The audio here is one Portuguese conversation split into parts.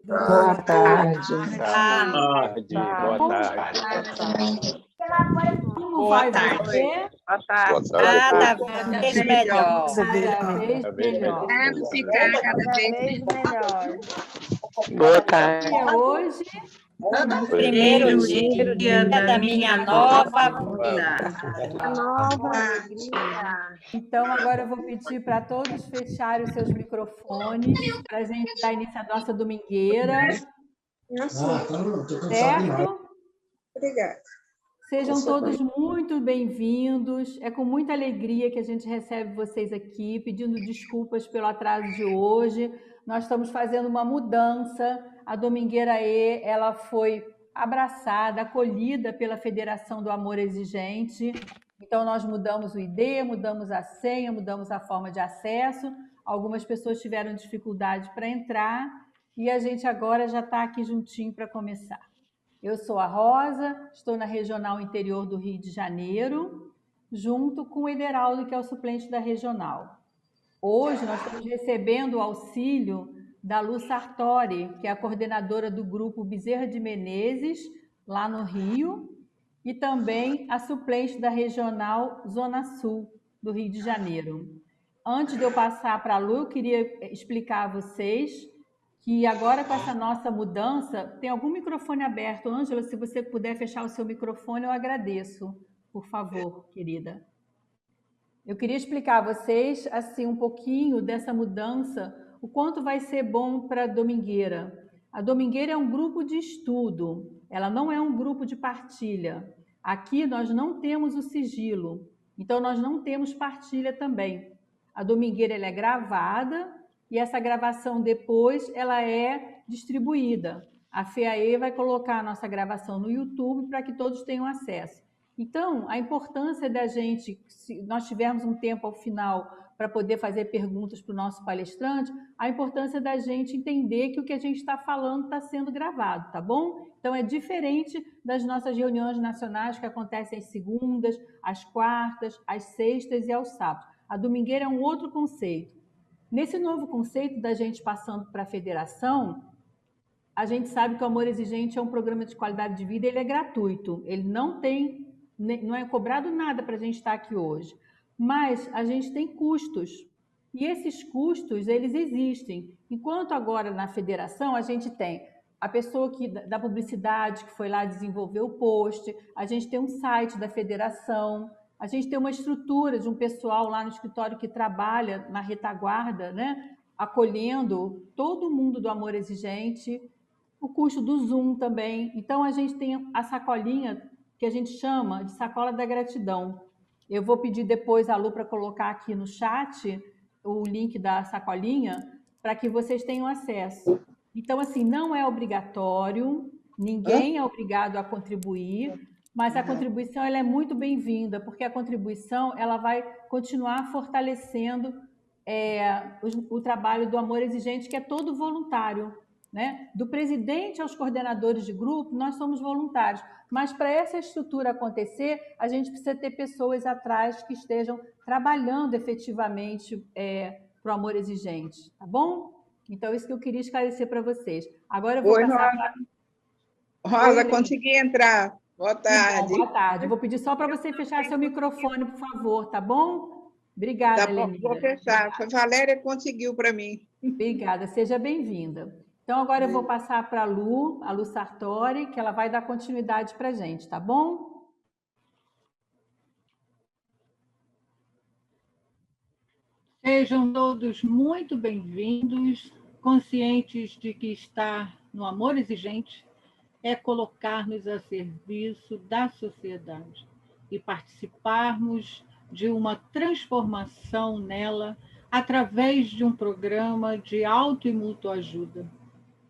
Boa tarde. Boa tarde. Como vai você? Cada vez melhor. Cada vez melhor. Vamos ficar cada vez melhor. Boa tarde. E hoje, Primeiro dia da minha nova vida. Nova alegria. então agora eu vou pedir para todos fecharem os seus microfones para a gente dar início à nossa domingueira, certo? Obrigada. Sejam todos muito bem-vindos. É com muita alegria que a gente recebe vocês aqui, pedindo desculpas pelo atraso de hoje. Nós estamos fazendo uma mudança. A Domingueira E, ela foi abraçada, acolhida pela Federação do Amor Exigente. Então, nós mudamos o ID, mudamos a senha, mudamos a forma de acesso. Algumas pessoas tiveram dificuldade para entrar e a gente agora já está aqui juntinho para começar. Eu sou a Rosa, estou na Regional Interior do Rio de Janeiro, junto com o Ederaldo, que é o suplente da Regional. Hoje nós estamos recebendo o auxílio da Lu Sartori, que é a coordenadora do grupo Bezerra de Menezes, lá no Rio, e também a suplente da Regional Zona Sul do Rio de Janeiro. Antes de eu passar para a Lu, eu queria explicar a vocês que agora com essa nossa mudança, tem algum microfone aberto? Ângela, se você puder fechar o seu microfone, eu agradeço, por favor, querida. Eu queria explicar a vocês assim, um pouquinho dessa mudança, o quanto vai ser bom para a Domingueira. A Domingueira é um grupo de estudo, ela não é um grupo de partilha. Aqui nós não temos o sigilo, então nós não temos partilha também. A Domingueira ela é gravada, e essa gravação depois ela é distribuída. A FEAE vai colocar a nossa gravação no YouTube para que todos tenham acesso. Então, a importância da gente, se nós tivermos um tempo ao final para poder fazer perguntas para o nosso palestrante, a importância da gente entender que o que a gente está falando está sendo gravado, tá bom? Então, é diferente das nossas reuniões nacionais que acontecem às segundas, às quartas, às sextas e aos sábados. A Domingueira é um outro conceito. Nesse novo conceito da gente passando para a federação, a gente sabe que o Amor Exigente é um programa de qualidade de vida, ele é gratuito, ele não é cobrado nada para a gente estar aqui hoje, mas a gente tem custos, e esses custos, eles existem. Enquanto agora na federação a gente tem a pessoa da publicidade que foi lá desenvolver o post, a gente tem um site da federação, a gente tem uma estrutura de um pessoal lá no escritório que trabalha na retaguarda, né, acolhendo todo mundo do Amor Exigente, o custo do Zoom também. Então, a gente tem a sacolinha que a gente chama de sacola da gratidão. Eu vou pedir depois a Lu para colocar aqui no chat o link da sacolinha para que vocês tenham acesso. Então, assim, não é obrigatório, ninguém é obrigado a contribuir, mas a contribuição ela é muito bem-vinda, porque a contribuição ela vai continuar fortalecendo o trabalho do Amor Exigente, que é todo voluntário, né? Do presidente aos coordenadores de grupo, nós somos voluntários, mas para essa estrutura acontecer, a gente precisa ter pessoas atrás que estejam trabalhando efetivamente para o Amor Exigente, tá bom? Então, isso que eu queria esclarecer para vocês. Agora eu vou passar... Rosa, consegui entrar. Boa tarde. Boa tarde. Eu vou pedir só para você fechar seu microfone, por favor, tá bom? Obrigada, Tá bom, Lenira. vou fechar. A Valéria conseguiu para mim. Obrigada, seja bem-vinda. Então, agora eu vou passar para a Lu Sartori, que ela vai dar continuidade para a gente, tá bom? Sejam todos muito bem-vindos, conscientes de que estar no Amor Exigente é colocar-nos a serviço da sociedade e participarmos de uma transformação nela através de um programa de auto e mútua ajuda,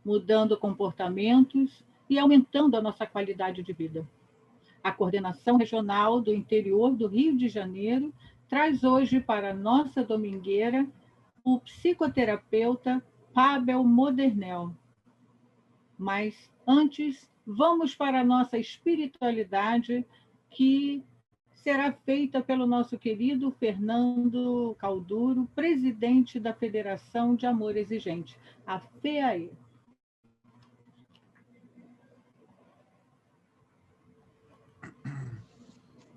mudando comportamentos e aumentando a nossa qualidade de vida. A Coordenação Regional do Interior do Rio de Janeiro traz hoje para a nossa domingueira o psicoterapeuta Pavel Modernel, Mas antes, vamos para a nossa espiritualidade, que será feita pelo nosso querido Fernando Calduro, presidente da Federação de Amor Exigente, a FEAE.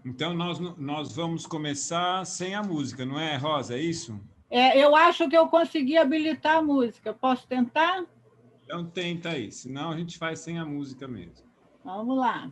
Então, nós vamos começar sem a música, não é, Rosa? É isso? Eu acho que eu consegui habilitar a música. Posso tentar? Então, tenta aí. Senão, a gente faz sem a música mesmo. Vamos lá.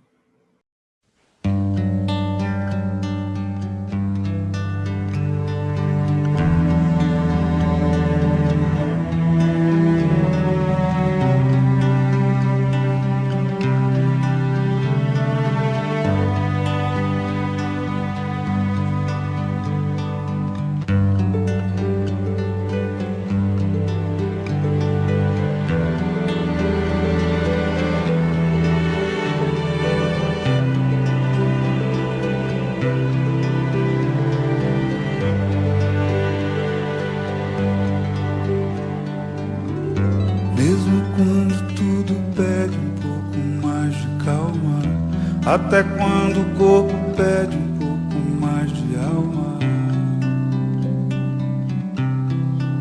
Até quando o corpo pede um pouco mais de alma,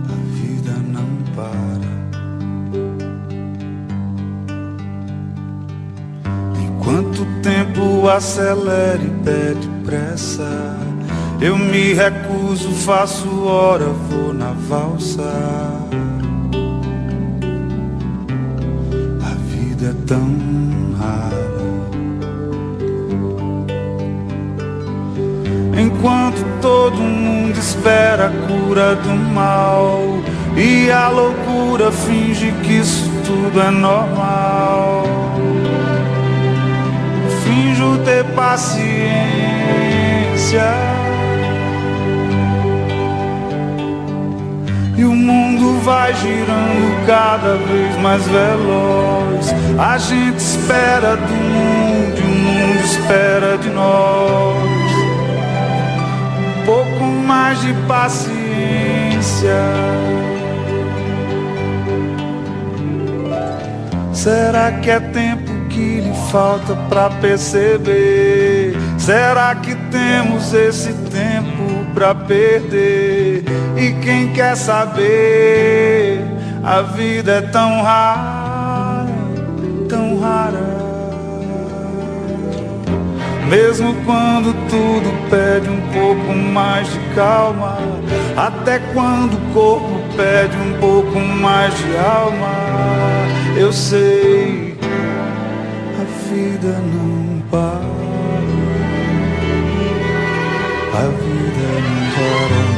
a vida não para. Enquanto o tempo acelera e pede pressa, eu me recuso, faço hora, vou na valsa. A vida é tão rara. Enquanto todo mundo espera a cura do mal e a loucura finge que isso tudo é normal, finjo ter paciência e o mundo vai girando cada vez mais veloz. A gente espera do mundo e o mundo espera de nós. Pouco mais de paciência. Será que é tempo que lhe falta pra perceber? Será que temos esse tempo pra perder? E quem quer saber? A vida é tão rara, tão rara. Mesmo quando tudo pede um pouco mais de calma, até quando o corpo pede um pouco mais de alma, eu sei, a vida não para, a vida não para.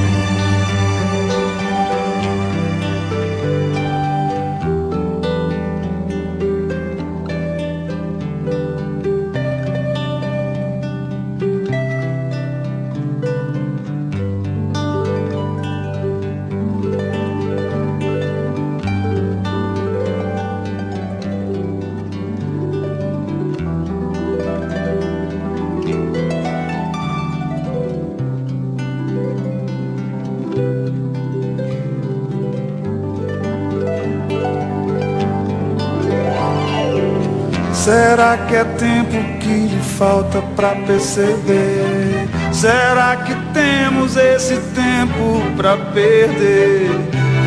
Será que é tempo que lhe falta pra perceber? Será que temos esse tempo pra perder?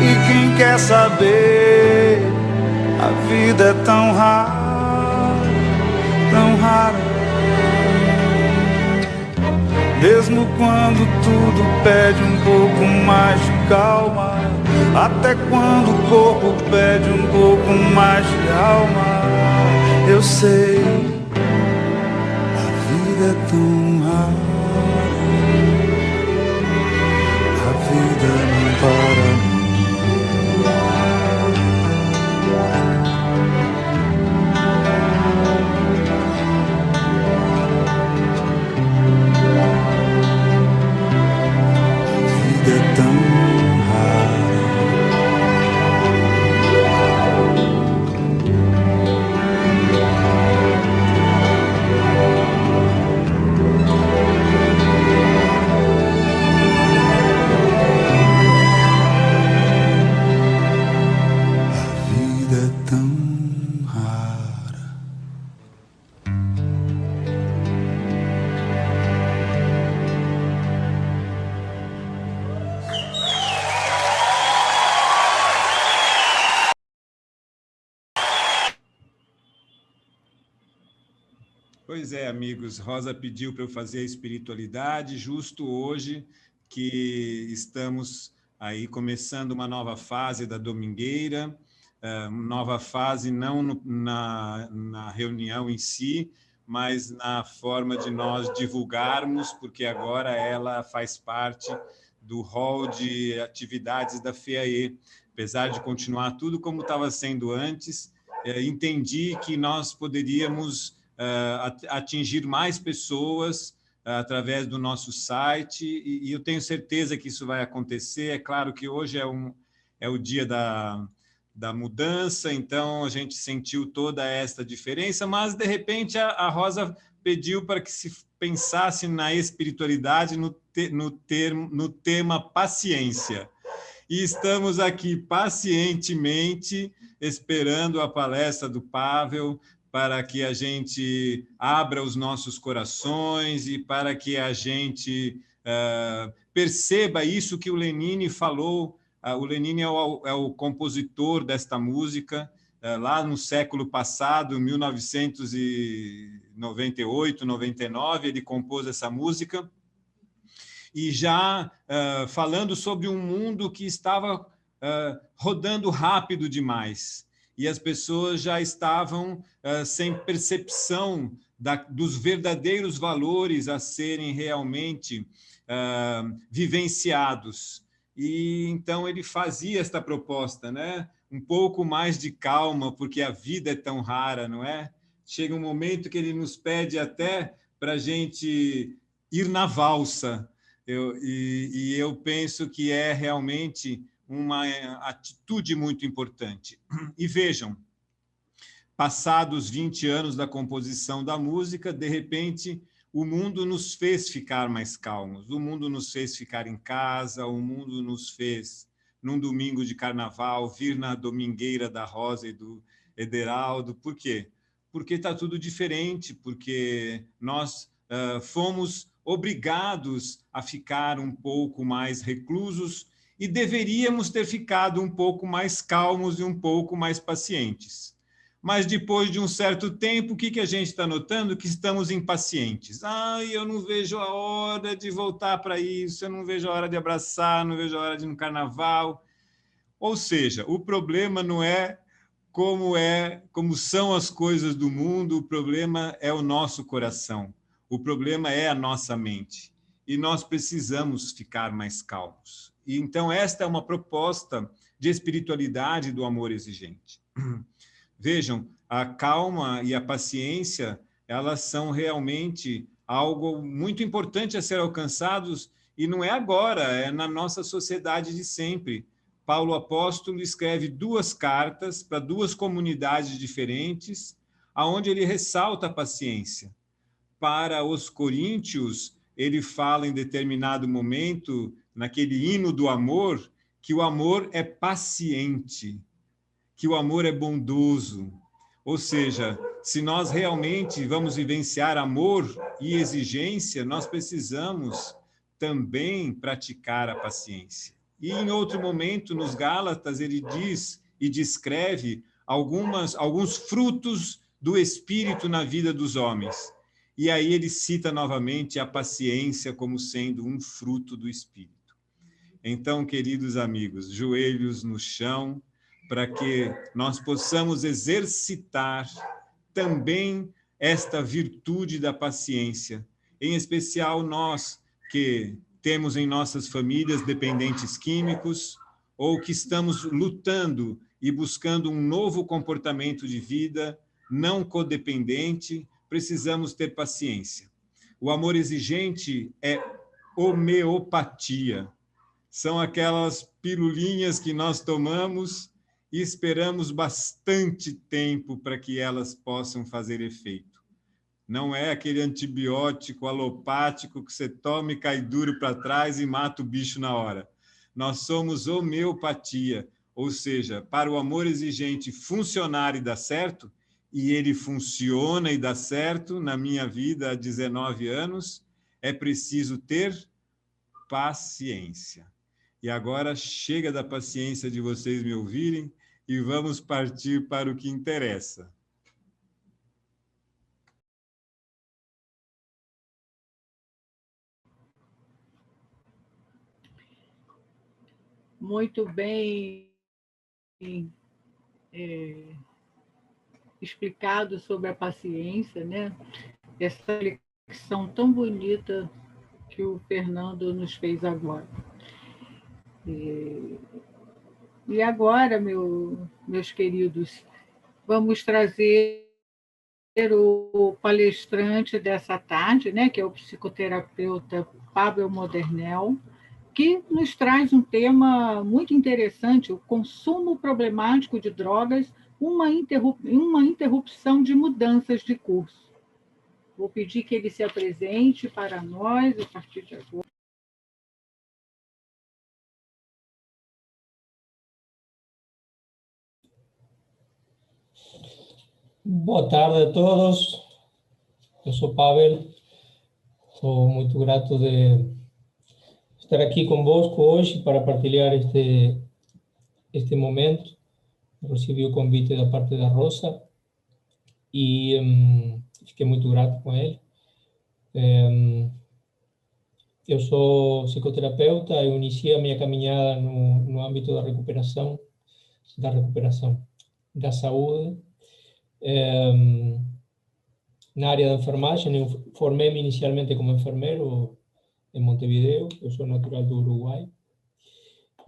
E quem quer saber? A vida é tão rara, tão rara. Mesmo quando tudo pede um pouco mais de calma, até quando o corpo pede um pouco mais de alma, eu sei, a vida é tão rara, a vida não para. A vida é tão Pois é, amigos, Rosa pediu para eu fazer a espiritualidade justo hoje que estamos aí começando uma nova fase da Domingueira, nova fase não na reunião em si, mas na forma de nós divulgarmos, porque agora ela faz parte do hall de atividades da FEAE. Apesar de continuar tudo como estava sendo antes, entendi que nós poderíamos atingir mais pessoas através do nosso site, e eu tenho certeza que isso vai acontecer. É claro que hoje é o dia da mudança, então a gente sentiu toda esta diferença, mas, de repente, a Rosa pediu para que se pensasse na espiritualidade no tema paciência. E estamos aqui pacientemente esperando a palestra do Pavel, para que a gente abra os nossos corações e para que a gente perceba isso que o Lenine falou. O Lenine é o compositor desta música, lá no século passado, 1998, 99, ele compôs essa música, e já falando sobre um mundo que estava rodando rápido demais, e as pessoas já estavam sem percepção dos verdadeiros valores a serem realmente vivenciados. E então ele fazia esta proposta, né? Um pouco mais de calma, porque a vida é tão rara, não é? Chega um momento que ele nos pede até para a gente ir na valsa. E eu penso que é realmente uma atitude muito importante. E vejam, passados 20 anos da composição da música, de repente, o mundo nos fez ficar mais calmos, o mundo nos fez ficar em casa, o mundo nos fez, num domingo de carnaval, vir na Domingueira da Rosa e do Ederaldo. Por quê? Porque está tudo diferente, porque nós fomos obrigados a ficar um pouco mais reclusos, e deveríamos ter ficado um pouco mais calmos e um pouco mais pacientes. Mas depois de um certo tempo, o que a gente está notando? Que estamos impacientes. Eu não vejo a hora de voltar para isso, eu não vejo a hora de abraçar, não vejo a hora de ir no carnaval. Ou seja, o problema não é como são as coisas do mundo, o problema é o nosso coração, o problema é a nossa mente. E nós precisamos ficar mais calmos. E então esta é uma proposta de espiritualidade do amor exigente. Vejam, a calma e a paciência, elas são realmente algo muito importante a ser alcançados, e não é agora, é na nossa sociedade de sempre. Paulo Apóstolo escreve 2 cartas para 2 comunidades diferentes, aonde ele ressalta a paciência. Para os coríntios, ele fala em determinado momento, naquele hino do amor, que o amor é paciente, que o amor é bondoso. Ou seja, se nós realmente vamos vivenciar amor e exigência, nós precisamos também praticar a paciência. E em outro momento, nos Gálatas, ele diz e descreve alguns frutos do Espírito na vida dos homens. E aí ele cita novamente a paciência como sendo um fruto do Espírito. Então, queridos amigos, joelhos no chão, para que nós possamos exercitar também esta virtude da paciência, em especial nós que temos em nossas famílias dependentes químicos, ou que estamos lutando e buscando um novo comportamento de vida não codependente, precisamos ter paciência. O amor exigente é homeopatia. São aquelas pilulinhas que nós tomamos e esperamos bastante tempo para que elas possam fazer efeito. Não é aquele antibiótico alopático que você toma e cai duro para trás e mata o bicho na hora. Nós somos homeopatia, ou seja, para o amor exigente funcionar e dar certo, e ele funciona e dá certo na minha vida há 19 anos, é preciso ter paciência. E agora chega da paciência de vocês me ouvirem e vamos partir para o que interessa. muito bem explicado sobre a paciência, né? Essa reflexão tão bonita que o Fernando nos fez agora. E agora, meus queridos, vamos trazer o palestrante dessa tarde, né, que é o psicoterapeuta Pavel Modernel, que nos traz um tema muito interessante, o consumo problemático de drogas, uma interrupção de mudanças de curso. Vou pedir que ele se apresente para nós a partir de agora. Boa tarde a todos. Eu sou Pavel. Estou muito grato de estar aqui convosco hoje para partilhar este momento. Recebi o convite da parte da Rosa e fiquei muito grato com ele. Eu sou psicoterapeuta. Eu iniciei a minha caminhada no âmbito da recuperação, da saúde. Na área da enfermagem, eu formei-me inicialmente como enfermeiro em Montevideo, eu sou natural do Uruguai,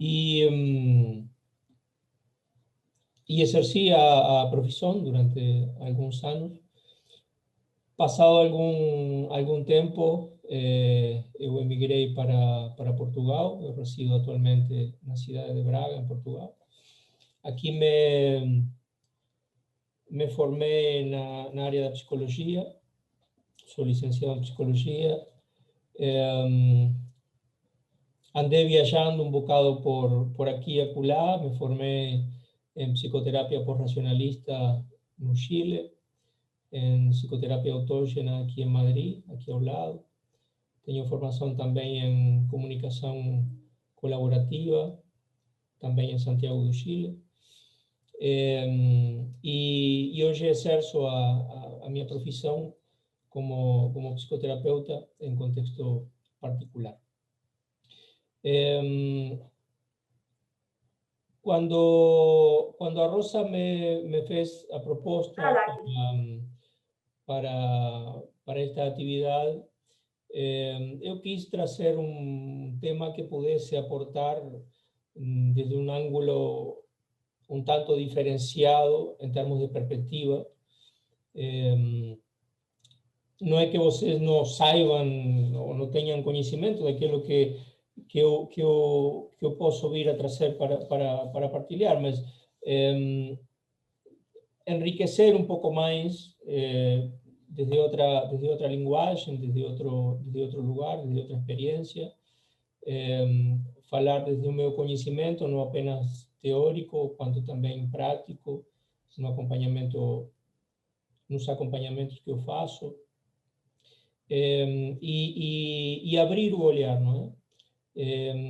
e exerci a profissão durante alguns anos. Passado algum tempo, eu emigrei para Portugal. Eu resido atualmente na cidade de Braga, em Portugal. Aqui me formei na área da psicologia, sou licenciado em psicologia. Andei viajando um bocado por aqui e acolá. Me formei em psicoterapia pós-racionalista no Chile, em psicoterapia autógena aqui em Madrid, aqui ao lado. Tenho formação também em comunicação colaborativa, também em Santiago do Chile. E hoje exerço a minha profissão como psicoterapeuta em contexto particular. Quando a Rosa me fez a proposta para esta atividade, eu quis trazer um tema que pudesse aportar desde um ângulo um tanto diferenciado em termos de perspectiva. Não é que vocês não saibam ou não tenham conhecimento daquilo que eu posso vir a trazer para partilhar, mas enriquecer um pouco mais desde outra linguagem, desde outro lugar, desde outra experiência, falar desde o meu conhecimento, não apenas teórico, quanto também prático, nos acompanhamentos que eu faço, e abrir o olhar, não é?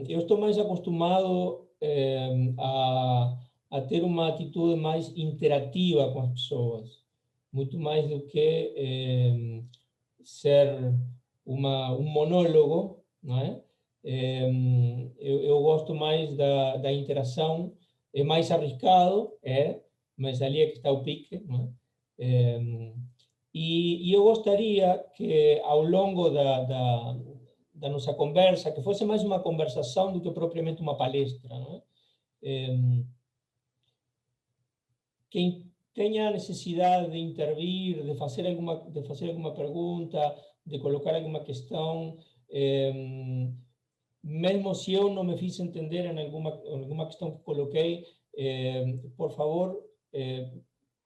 Eu estou mais acostumado a ter uma atitude mais interativa com as pessoas, muito mais do que ser um monólogo, não é? Eu gosto mais da interação. É mais arriscado, mas ali é que está o pique, não é? E eu gostaria que, ao longo da nossa conversa, que fosse mais uma conversação do que propriamente uma palestra, não é? Quem tenha a necessidade de intervir, de fazer alguma pergunta, de colocar alguma questão, mesmo se eu não me fiz entender em alguma questão que coloquei, por favor,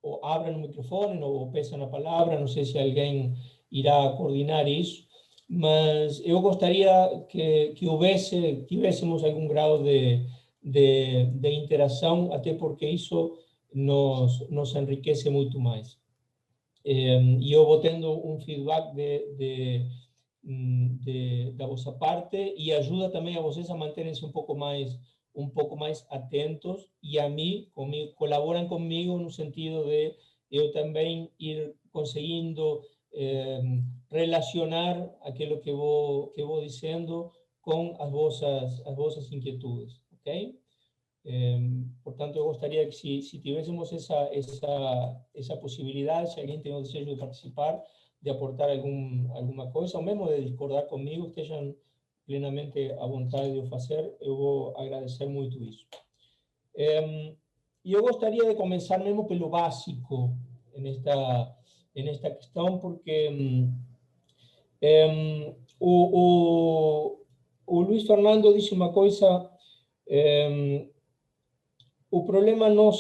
ou abram o microfone ou peçam a palavra. Não sei se alguém irá coordenar isso, mas eu gostaria que tivéssemos algum grau de interação, até porque isso nos enriquece muito mais. E eu vou tendo um feedback da vossa parte, e ajuda também a vocês a manterem-se um pouco mais atentos, e a mim, colaboram comigo no sentido de eu também ir conseguindo relacionar aquilo que vou dizendo com as vossas inquietudes, ok? Portanto, eu gostaria que se tivéssemos essa possibilidade, se alguém tem o desejo de participar, de aportar alguma coisa, ou mesmo de discordar comigo, estejam plenamente à vontade de o fazer, eu vou agradecer muito isso. E eu gostaria de começar mesmo pelo básico nesta questão, porque o Luiz Fernando disse uma coisa, o problema não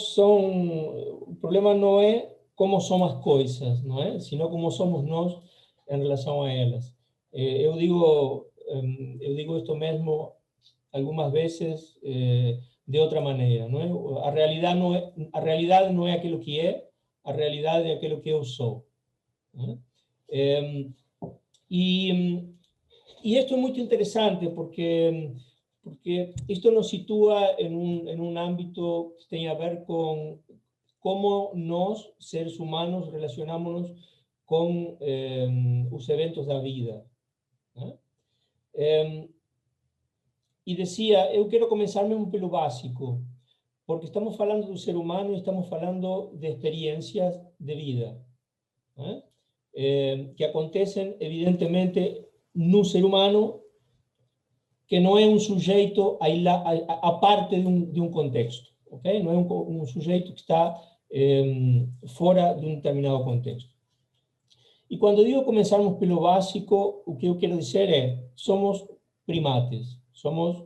é como são as coisas, não é? Sino como somos nós em relação a elas. Eu digo isto mesmo algumas vezes de outra maneira, não é? A realidade não é aquilo que é, a realidade é aquilo que eu sou. Não é? E isto é muito interessante porque isto nos sitúa em um âmbito que tem a ver com como nós, seres humanos, relacionamos-nos com os eventos da vida. Né? E dizia, eu quero começar mesmo pelo básico, porque estamos falando do ser humano e estamos falando de experiências de vida, né? Que acontecem, evidentemente, no ser humano, que não é um sujeito a parte de um contexto, okay? Não é um sujeito que está fora de um determinado contexto. E quando digo começarmos pelo básico, o que eu quero dizer é, somos primates, somos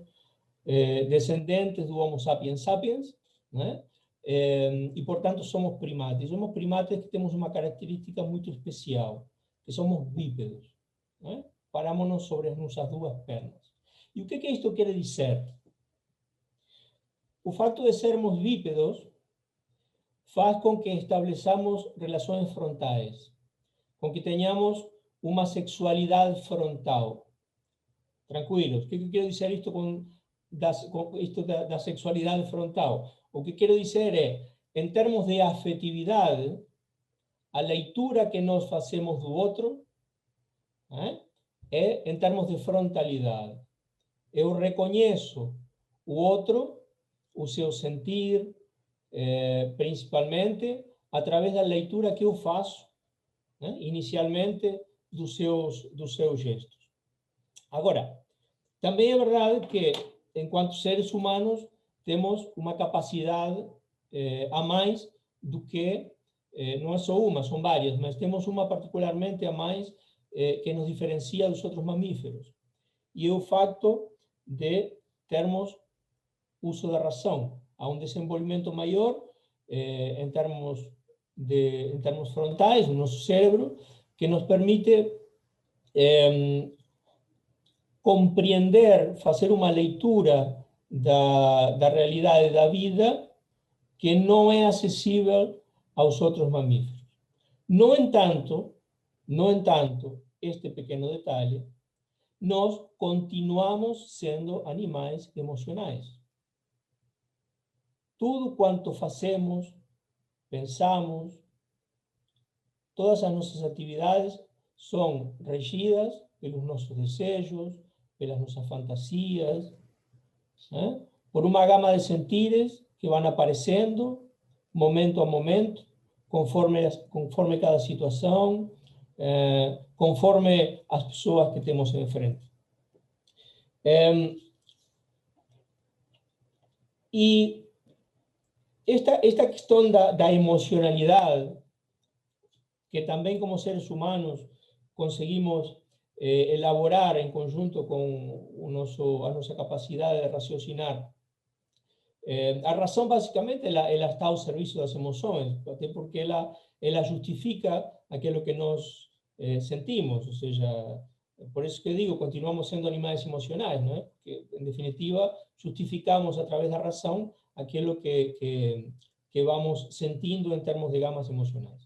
descendentes do Homo sapiens sapiens, né? E, portanto, somos primates. Somos primates que temos uma característica muito especial, que somos bípedos, né? Paramos-nos sobre as nossas duas pernas. E o que isto quer dizer? O fato de sermos bípedos faz com que estabeleçamos relações frontais, com que tenhamos uma sexualidade frontal. Tranquilos, o que eu quero dizer isto com isto da sexualidade frontal? O que quero dizer é, em termos de afetividade, a leitura que nós fazemos do outro é em termos de frontalidade. Eu reconheço o outro, o seu sentir, principalmente através da leitura que eu faço, né, inicialmente dos seus gestos. Agora, também é verdade que, enquanto seres humanos, temos uma capacidade a mais do que, não é só uma, são várias, mas temos uma particularmente a mais que nos diferencia dos outros mamíferos. E é o facto de termos uso da razão. Há um desenvolvimento maior em termos frontais, no nosso cérebro, que nos permite compreender, fazer uma leitura da realidade da vida que não é acessível aos outros mamíferos. No entanto, este pequeno detalhe, nós continuamos sendo animais emocionais. Tudo quanto fazemos, pensamos, todas as nossas atividades são regidas pelos nossos desejos, pelas nossas fantasias, por uma gama de sentires que vão aparecendo, momento a momento, conforme cada situação, conforme as pessoas que temos em frente. E esta questão da emocionalidade, que também como seres humanos conseguimos elaborar em conjunto com a nossa capacidade de raciocinar. A razão, basicamente, ela está ao serviço das emoções, até porque ela justifica aquilo que nós sentimos, ou seja, por isso que digo, continuamos sendo animais emocionais, não é? Porque, em definitiva, justificamos a través da razão aquilo que vamos sentindo em termos de gamas emocionais.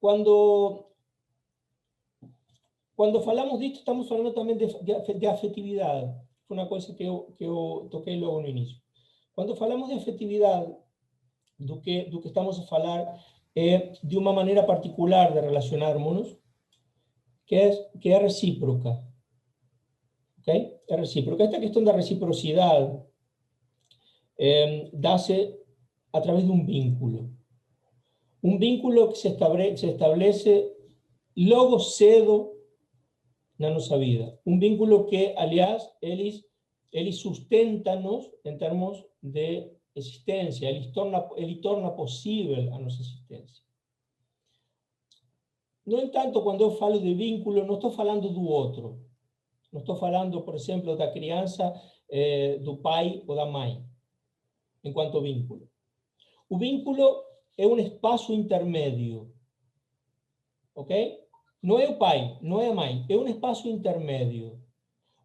Quando falamos disto, estamos falando também de afetividade. Foi uma coisa que eu toquei logo no início. Quando falamos de afetividade, do que estamos a falar é de uma maneira particular de relacionarmos-nos, que é recíproca. ¿Okay? Es recíproca. Esta cuestión de reciprocidad dase a través de un vínculo. Un vínculo que se establece logo cedo na nossa vida. Um vínculo que, aliás, eles sustenta-nos em termos de existência, ele torna possível a nossa existência. No entanto, quando eu falo de vínculo, não estou falando do outro. Não estou falando, por exemplo, da criança, do pai ou da mãe, enquanto vínculo. O vínculo é um espaço intermédio, ok? Não é o pai, não é a mãe, é um espaço intermédio,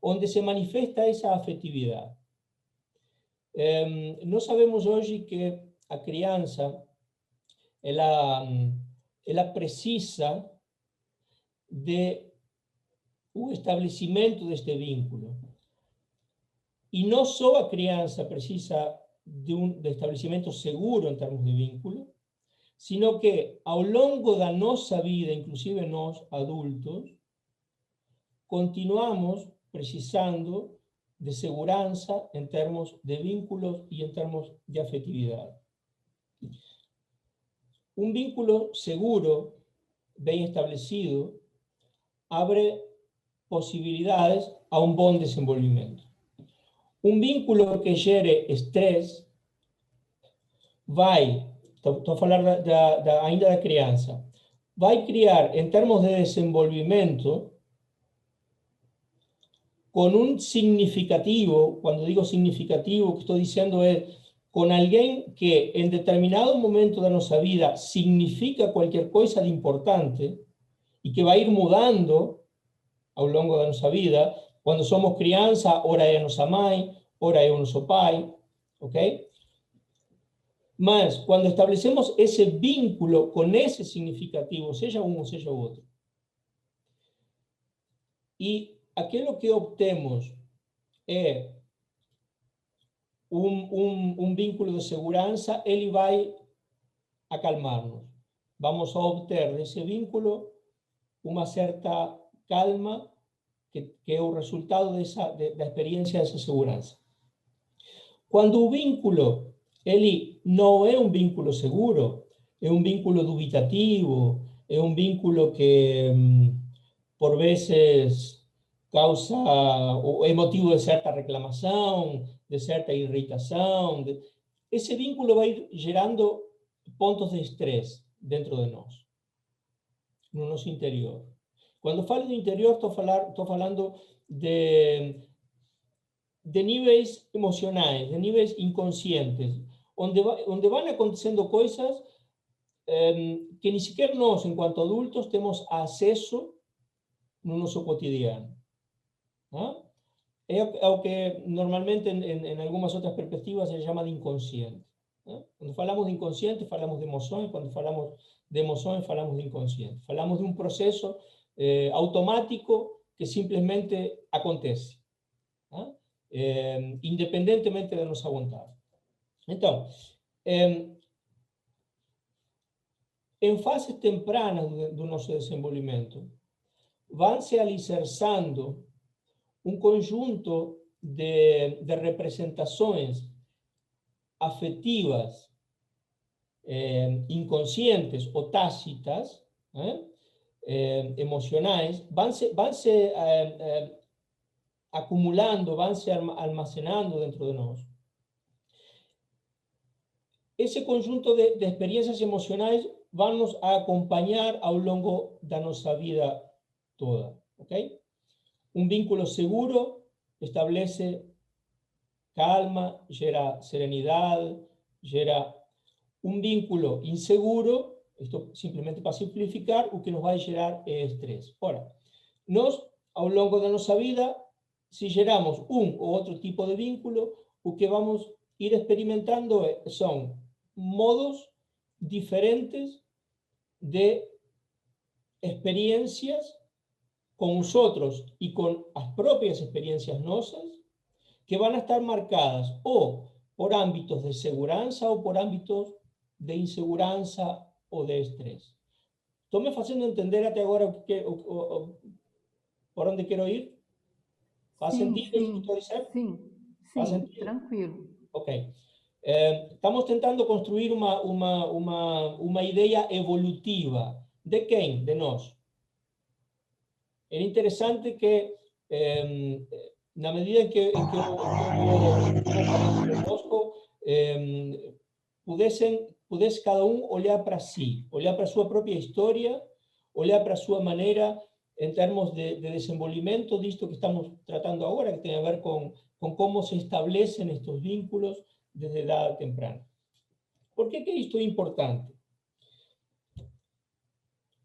onde se manifesta essa afetividade. Nós sabemos hoje que a criança, ela precisa o estabelecimento deste vínculo. E não só a criança precisa de estabelecimento seguro em termos de vínculo, sino que ao longo da nossa vida, inclusive nós, adultos, continuamos precisando de segurança em termos de vínculos e em termos de afetividade. Um vínculo seguro, bem estabelecido, abre possibilidades a um bom desenvolvimento. Um vínculo que gere estresse vai, estou a falar ainda da criança, vai criar, em termos de desenvolvimento, com um significativo, quando digo significativo, o que estou dizendo é com alguém que em determinado momento da nossa vida significa qualquer coisa de importante e que vai ir mudando ao longo da nossa vida. Quando somos criança, ora é a nossa mãe, ora é o nosso pai, ok? Mas quando estabelecemos esse vínculo com esse significativo, seja um ou seja o outro, e aquilo que obtemos é um vínculo de segurança, ele vai acalmar-nos. Vamos a obter desse vínculo uma certa calma, que é o resultado da experiência dessa segurança. Quando o vínculo ele não é um vínculo seguro, é um vínculo dubitativo, é um vínculo que, por vezes, causa ou é motivo de certa reclamação, de certa irritação. Esse vínculo vai gerando pontos de estresse dentro de nós, no nosso interior. Quando falo do interior, estou falando de níveis emocionais, de níveis inconscientes, onde vão acontecendo coisas que nem sequer nós, enquanto adultos, temos acesso no nosso cotidiano. ¿No? É o que normalmente em algumas outras perspectivas se chama de inconsciente. ¿No? Quando falamos de inconsciente, falamos de emoções. Quando falamos de emoções, falamos de inconsciente. Falamos de um processo automático que simplesmente acontece, ¿no? Independentemente da nossa vontade. Então, em fases tempranas do nosso desenvolvimento, vão se alicerçando um conjunto de representações afetivas inconscientes ou tácitas, emocionais, vão se acumulando, vão se almacenando dentro de nós. Esse conjunto de experiências emocionais vão nos acompanhar ao longo da nossa vida toda, ok? Um vínculo seguro estabelece calma, gera serenidade, gera um vínculo inseguro, isto simplesmente para simplificar, o que nos vai gerar é estresse. Ora, nós, ao longo da nossa vida, se geramos um ou outro tipo de vínculo, o que vamos ir experimentando são modos diferentes de experiências com os outros e com as próprias experiências nossas, que vão estar marcadas ou por âmbitos de segurança ou por âmbitos de insegurança ou de estresse. Estou me fazendo entender até agora por onde quero ir? Faz Sim, sentido isso que sim, estou dizendo? sim, Faz sim, sentido? tranquilo. Ok. Estamos tentando construir uma ideia evolutiva. De quem? De nós. Era interessante que, na medida em que eu vou falando convosco, pudesse cada um olhar para si, olhar para a sua própria história, olhar para a sua maneira, em termos de desenvolvimento disto que estamos tratando agora, que tem a ver com como se establecem estes vínculos desde edad temprana. Por que isto é importante?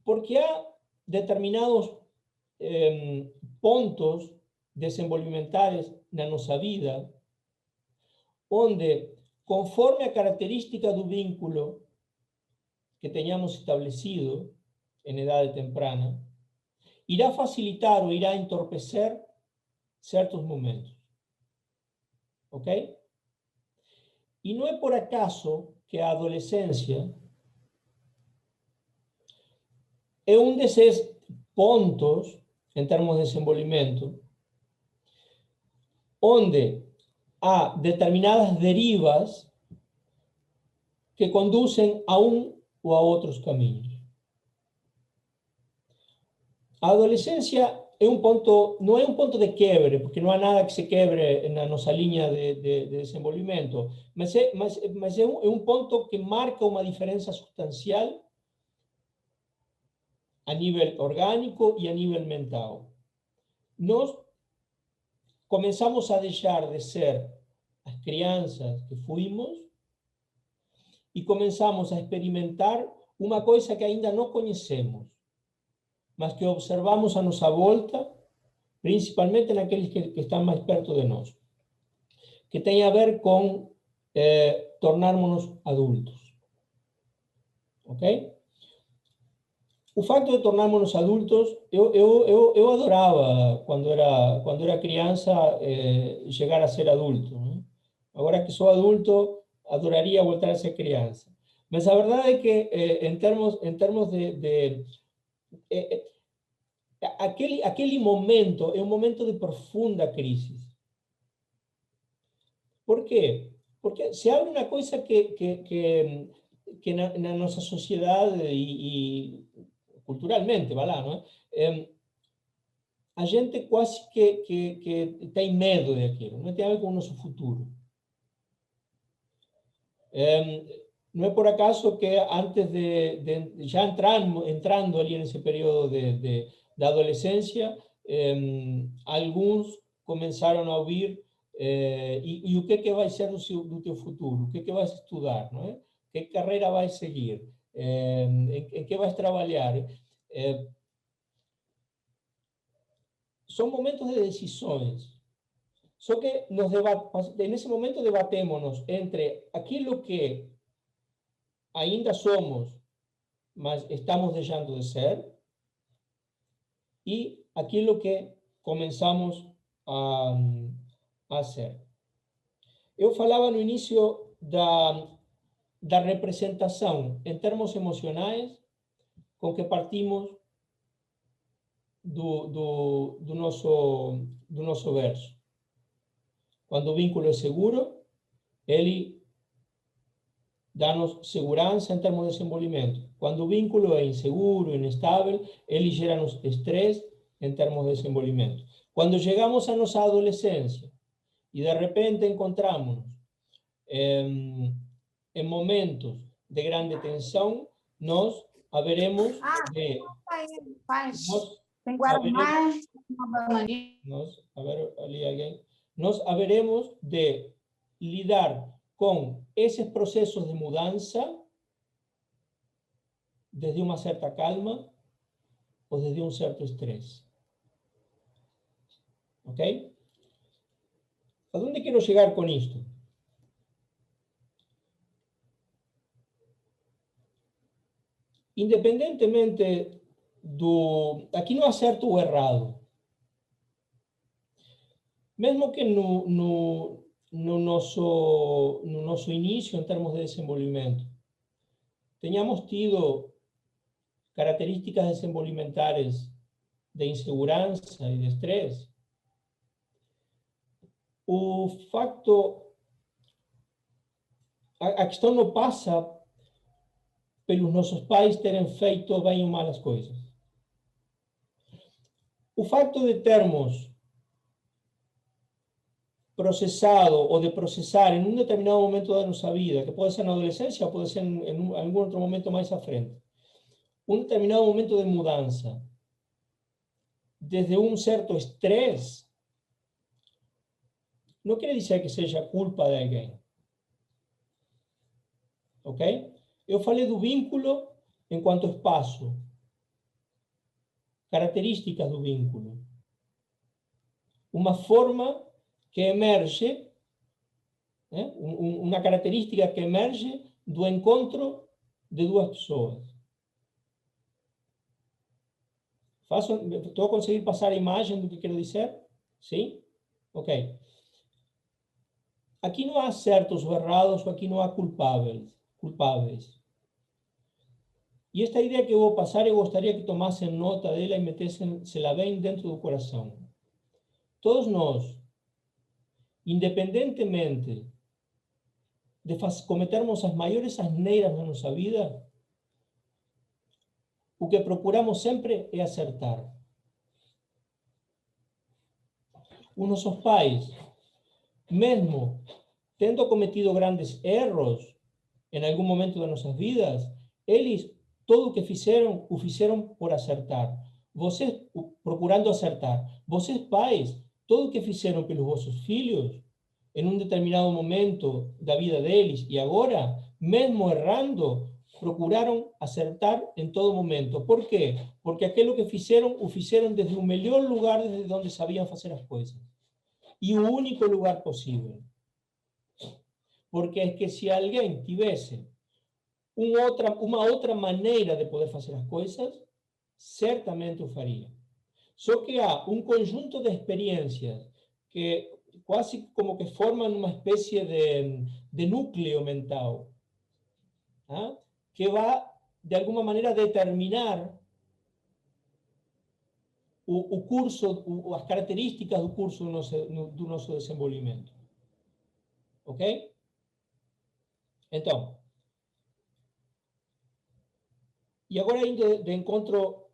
Porque há determinados pontos desenvolvimentares na nossa vida onde, conforme a característica do vínculo que tenhamos establecido en edad temprana, irá facilitar ou irá entorpecer certos momentos. ¿Ok? E não é por acaso que a adolescência é um desses pontos, em termos de desenvolvimento, onde há determinadas derivas que conduzem a um ou a outros caminhos. A adolescência é um ponto, não é um ponto de quebre, porque não há nada que se quebre na nossa linha de desenvolvimento, mas é um ponto que marca uma diferença substancial a nível orgânico e a nível mental. Nós começamos a deixar de ser as crianças que fuimos e começamos a experimentar uma coisa que ainda não conhecemos, mas que observamos a nossa volta, principalmente naqueles que estão mais perto de nós, que tem a ver com tornarmos-nos adultos. Ok? O facto de tornarmos adultos, eu adorava, quando era criança, chegar a ser adulto, né? Agora que sou adulto, adoraria voltar a ser criança. Mas a verdade é que, em termos de aquele momento é um momento de profunda crise. Por quê? Porque se abre uma coisa que na nossa sociedade e culturalmente, vai lá, não é? A gente quase que tem medo daquilo, não tem a ver com o nosso futuro. Não é por acaso que antes já entrando ali nesse período da adolescência, alguns começaram a ouvir e o que vai ser do teu futuro, o que vais estudar, não é? Que carreira vais seguir, em que vais trabalhar. São momentos de decisões. Só que nesse momento debatemos entre aquilo que ainda somos, mas estamos deixando de ser, e aquilo que começamos a ser. Eu falava no início da representação em termos emocionais com que partimos do nosso verso. Quando o vínculo é seguro, ele dá-nos segurança em termos de desenvolvimento. Quando o vínculo é inseguro, inestável, ele gera-nos estresse em termos de desenvolvimento. Quando chegamos à nossa adolescência e de repente encontramos em momentos de grande tensão, nós haveremos de... Nós haveremos de lidar com esses processos de mudança desde uma certa calma ou desde um certo estresse. Ok? A onde quero chegar com isto? Independentemente aqui não há certo ou errado. Mesmo que no nosso início, em termos de desenvolvimento, tenhamos tido características desenvolvimentares de insegurança e de estresse, o facto... A questão não passa pelos nossos pais terem feito bem ou mal as coisas. O facto de termos processado ou de processar em um determinado momento da nossa vida, que pode ser na adolescência ou pode ser em algum outro momento mais à frente, um determinado momento de mudança, desde um certo estresse, não quer dizer que seja culpa de alguém. Ok? Eu falei do vínculo enquanto espaço, características do vínculo. Uma forma que emerge, uma característica que emerge do encontro de duas pessoas. Estou a conseguir passar a imagem do que quero dizer? Sim? Ok. Aqui não há certos ou errados, aqui não há culpáveis. E esta ideia que eu vou passar, eu gostaria que tomassem nota dela e metessem-se-la bem dentro do coração. Todos nós, independentemente de cometermos as maiores asneiras na nossa vida, o que procuramos sempre é acertar. Os nossos pais, mesmo tendo cometido grandes erros em algum momento das nossas vidas, eles, tudo o que fizeram, o fizeram por acertar. Vocês, procurando acertar. Vocês, pais, tudo o que fizeram pelos vossos filhos, em um determinado momento da vida deles, e agora, mesmo errando, procuraram acertar em todo momento. Por quê? Porque aquilo que fizeram, o fizeram desde o melhor lugar, desde onde sabiam fazer as coisas. E o único lugar possível. Porque é que se alguém tivesse uma outra maneira de poder fazer as coisas, certamente o faria. Só que há um conjunto de experiências que quase como que formam uma espécie de núcleo mental, que vai, de alguma maneira, determinar o curso, as características do curso do nosso desenvolvimento. Ok? Então, e agora indo de encontro,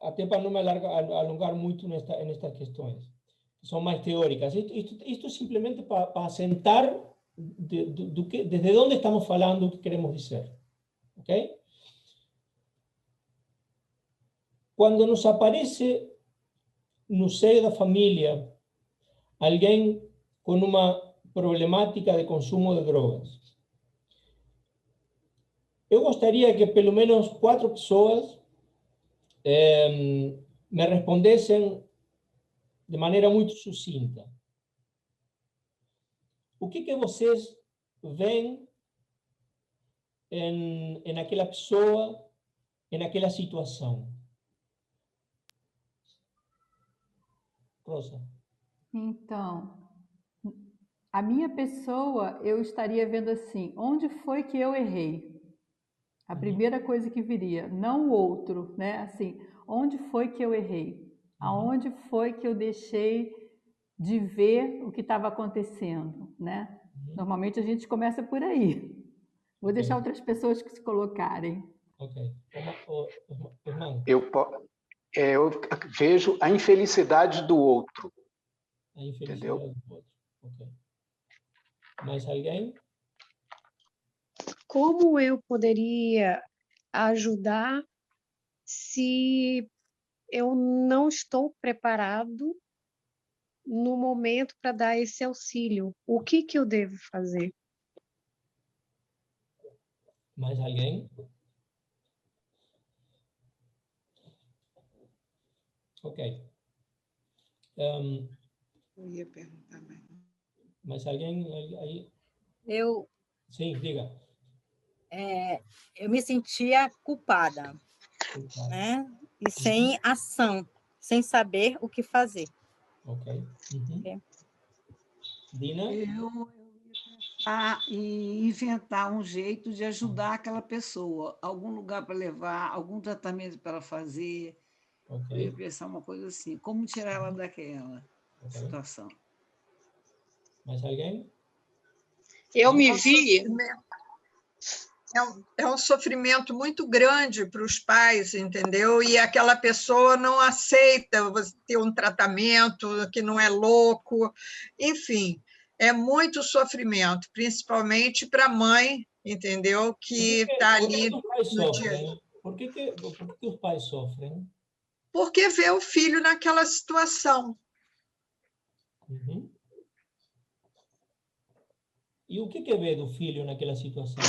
até para não me alongar muito nestas questões, que são mais teóricas. Isto é simplesmente para assentar desde onde estamos falando, o que queremos dizer. Ok? Quando nos aparece no seio da família alguém com uma problemática de consumo de drogas, eu gostaria que pelo menos 4 pessoas me respondessem de maneira muito sucinta. O que vocês veem em aquela pessoa, em aquela situação? Rosa. Então, a minha pessoa, eu estaria vendo assim, onde foi que eu errei? A primeira coisa que viria, não o outro, né? Assim, onde foi que eu errei? Aonde foi que eu deixei de ver o que estava acontecendo, né? Normalmente a gente começa por aí. Vou deixar outras pessoas que se colocarem. Ok. Irmão. Eu vejo a infelicidade do outro. A infelicidade entendeu? do outro. Ok. Mais alguém? Como eu poderia ajudar se eu não estou preparado no momento para dar esse auxílio? O que eu devo fazer? Mais alguém? Ok. Eu ia perguntar mais. Mais alguém aí? Eu Sim, diga. eu me sentia culpada, né? E sem ação, sem saber o que fazer. Ok. Ok. Dina? Eu ia pensar em inventar um jeito de ajudar aquela pessoa, algum lugar para levar, algum tratamento para ela fazer. Eu ia pensar uma coisa assim, como tirar ela daquela situação. Mais alguém? Eu me vi... É um sofrimento muito grande para os pais, entendeu? E aquela pessoa não aceita você ter um tratamento que não é louco. Enfim, é muito sofrimento, principalmente para a mãe, entendeu? Que está ali no dia. Por que os pais sofrem? Porque vê o filho naquela situação. Uhum. E o que vê do filho naquela situação?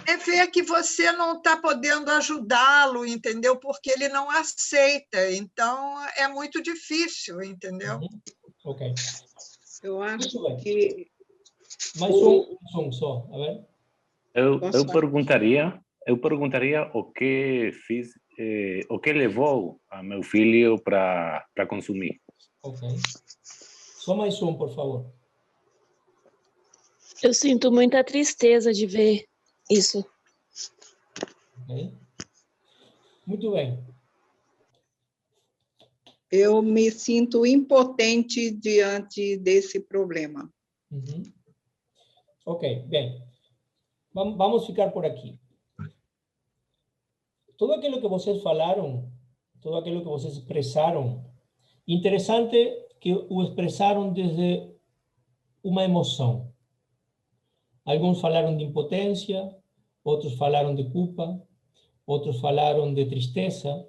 É ver que você não está podendo ajudá-lo, entendeu? Porque ele não aceita. Então, é muito difícil, entendeu? Uhum. Ok. Eu acho que... Mais um só, a ver. Eu perguntaria o que fiz, o que levou a meu filho para consumir. Ok. Só mais um, por favor. Eu sinto muita tristeza de ver isso. Ok. Muito bem. Eu me sinto impotente diante desse problema. Uhum. Ok, bem. Vamos ficar por aqui. Todo aquilo que vocês falaram, todo aquilo que vocês expressaram, interessante que o expressaram desde uma emoção. Alguns falaram de impotência, outros falaram de culpa, outros falaram de tristeza.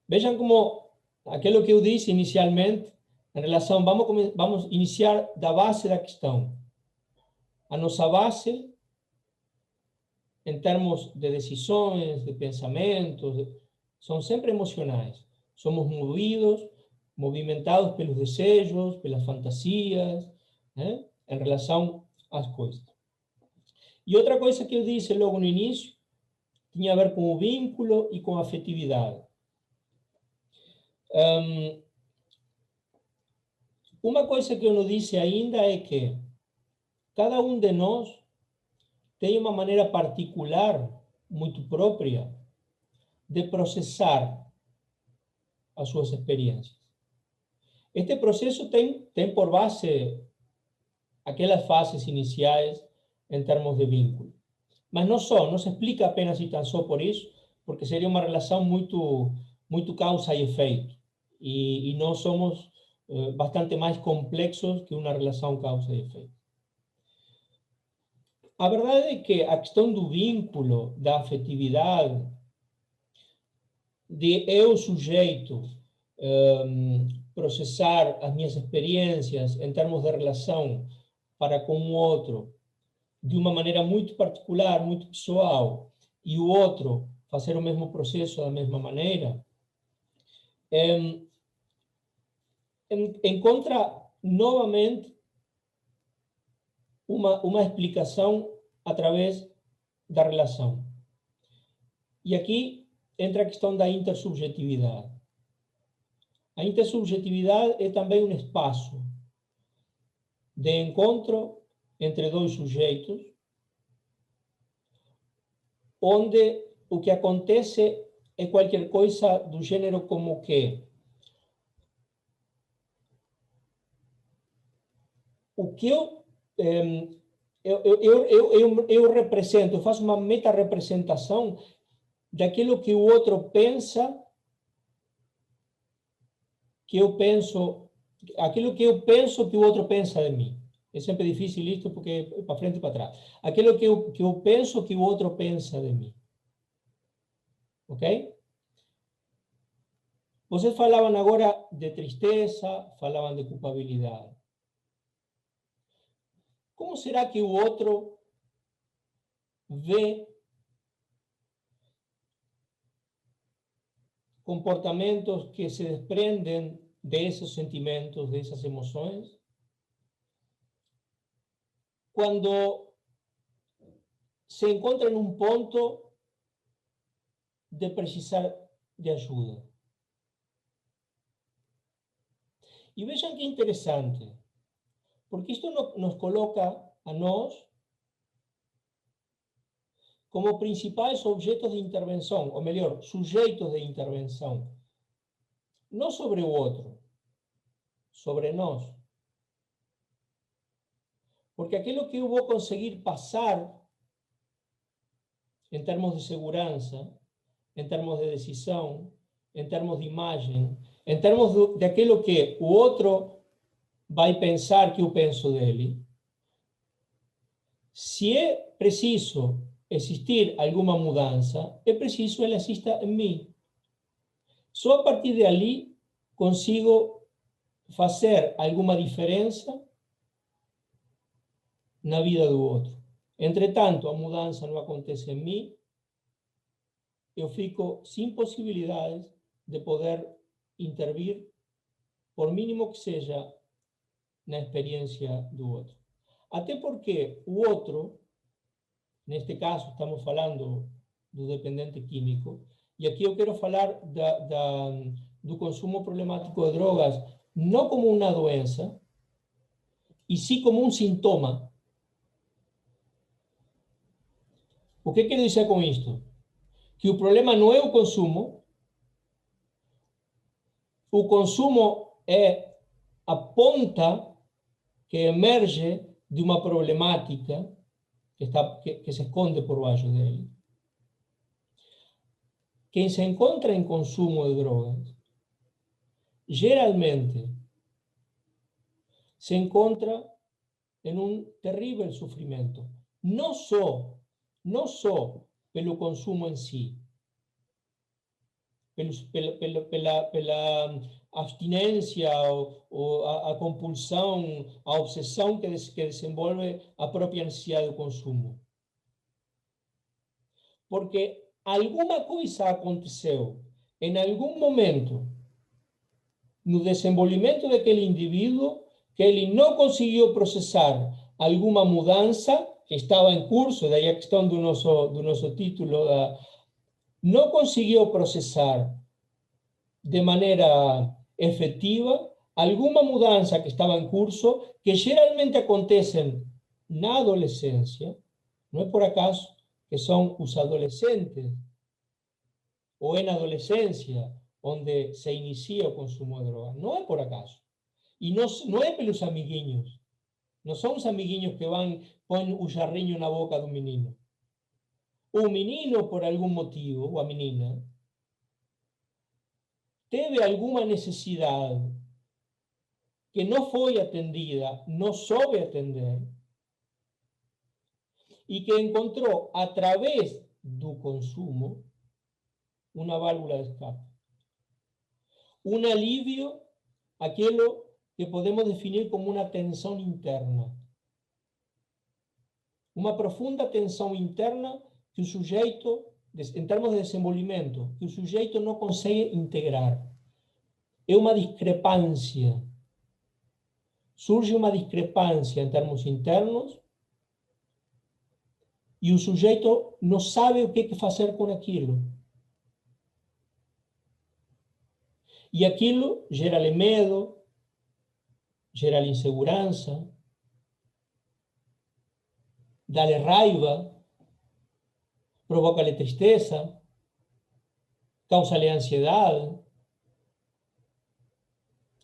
Vejam como aquilo que eu disse inicialmente, em relação, vamos iniciar da base da questão. A nossa base, em termos de decisões, de pensamentos, são sempre emocionais. Somos movidos, movimentados pelos desejos, pelas fantasias, em relação às coisas. E outra coisa que eu disse logo no início, tinha a ver com o vínculo e com a afetividade. Uma coisa que eu não disse ainda é que cada um de nós tem uma maneira particular, muito própria, de processar as suas experiências. Este processo tem por base aquelas fases iniciais em termos de vínculo. Mas não se explica apenas e tão só por isso, porque seria uma relação muito causa e efeito. E nós somos bastante mais complexos que uma relação causa e efeito. A verdade é que a questão do vínculo, da afetividade, de eu, sujeito, processar as minhas experiências em termos de relação para com o outro de uma maneira muito particular, muito pessoal, e o outro fazer o mesmo processo da mesma maneira, encontra novamente uma explicação através da relação. E aqui entra a questão da intersubjetividade. A intersubjetividade é também um espaço de encontro entre dois sujeitos, onde o que acontece é qualquer coisa do gênero como que o que eu represento, eu faço uma meta-representação daquilo que o outro pensa, aquilo que eu penso que o outro pensa de mim. É sempre difícil isto porque é para frente e para trás. Aquilo que eu penso que o outro pensa de mim. Ok? Vocês falavam agora de tristeza, falavam de culpabilidade. Como será que o outro vê comportamentos que se desprendem desses sentimentos, dessas emoções, quando se encontra num ponto de precisar de ajuda? E vejam que interessante, porque isto nos coloca a nós como principais objetos de intervenção, ou melhor, sujeitos de intervenção. no sobre o outro, sobre nós. Porque aquilo que eu vou conseguir passar em termos de segurança, em termos de decisão, em termos de imagem, em termos daquilo que o outro vai pensar que eu penso dele, se é preciso existir alguma mudança, é preciso ela exista em mim. Só a partir de ali consigo fazer alguma diferença na vida do outro. Entretanto, a mudança não acontece em mim, eu fico sem possibilidades de poder intervir, por mínimo que seja, na experiência do outro. Até porque o outro, neste caso estamos falando do dependente químico, e aqui eu quero falar do consumo problemático de drogas, não como uma doença, e sim como um sintoma. O que quero dizer com isto? Que o problema não é o consumo é a ponta que emerge de uma problemática que se esconde por baixo dele. Quem se encontra em consumo de drogas, geralmente se encontra em um terrível sofrimento. Não só pelo consumo em si, pela abstinência ou a compulsão, a obsessão que desenvolve a própria necessidade do consumo. Porque alguma coisa aconteceu em algum momento no desenvolvimento daquele indivíduo que ele não conseguiu processar alguma mudança que estava em curso, daí a questão do nosso título, não conseguiu processar de maneira efetiva alguma mudança que estava em curso, que geralmente acontecem na adolescência, não é por acaso que são os adolescentes, ou na adolescência, onde se inicia o consumo de droga. Não é por acaso. E não é pelos amiguinhos. Não são os amiguinhos que põem o jarrinho na boca do menino. O menino, por algum motivo, ou a menina, teve alguma necessidade que não foi atendida, não soube atender, e que encontrou, através do consumo, uma válvula de escape. Um alívio, aquilo que podemos definir como uma tensão interna. Uma profunda tensão interna que o sujeito, em termos de desenvolvimento, que o sujeito não consegue integrar. É uma discrepância. Surge uma discrepância em termos internos e o sujeito não sabe o que fazer com aquilo. E aquilo gera-lhe medo, gera-lhe insegurança, dá-lhe raiva, provoca-lhe tristeza, causa-lhe ansiedade,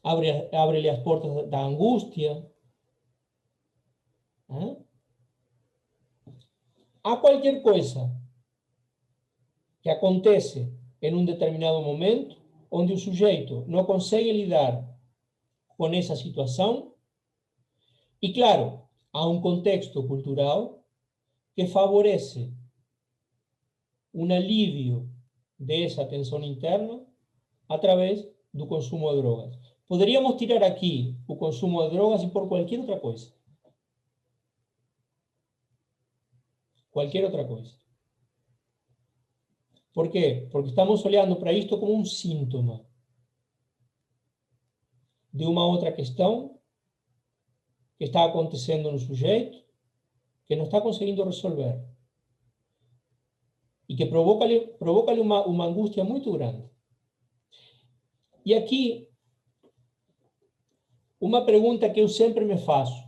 abre-lhe as portas da angústia. Há qualquer coisa que acontece em um determinado momento onde o sujeito não consegue lidar com essa situação e, claro, há um contexto cultural que favorece um alívio dessa tensão interna através do consumo de drogas. Poderíamos tirar aqui o consumo de drogas e por qualquer outra coisa. Qualquer outra coisa. Por quê? Porque estamos olhando para isto como um síntoma de uma outra questão que está acontecendo no sujeito, que não está conseguindo resolver. E que provoca-lhe uma angústia muito grande. E aqui, uma pergunta que eu sempre me faço,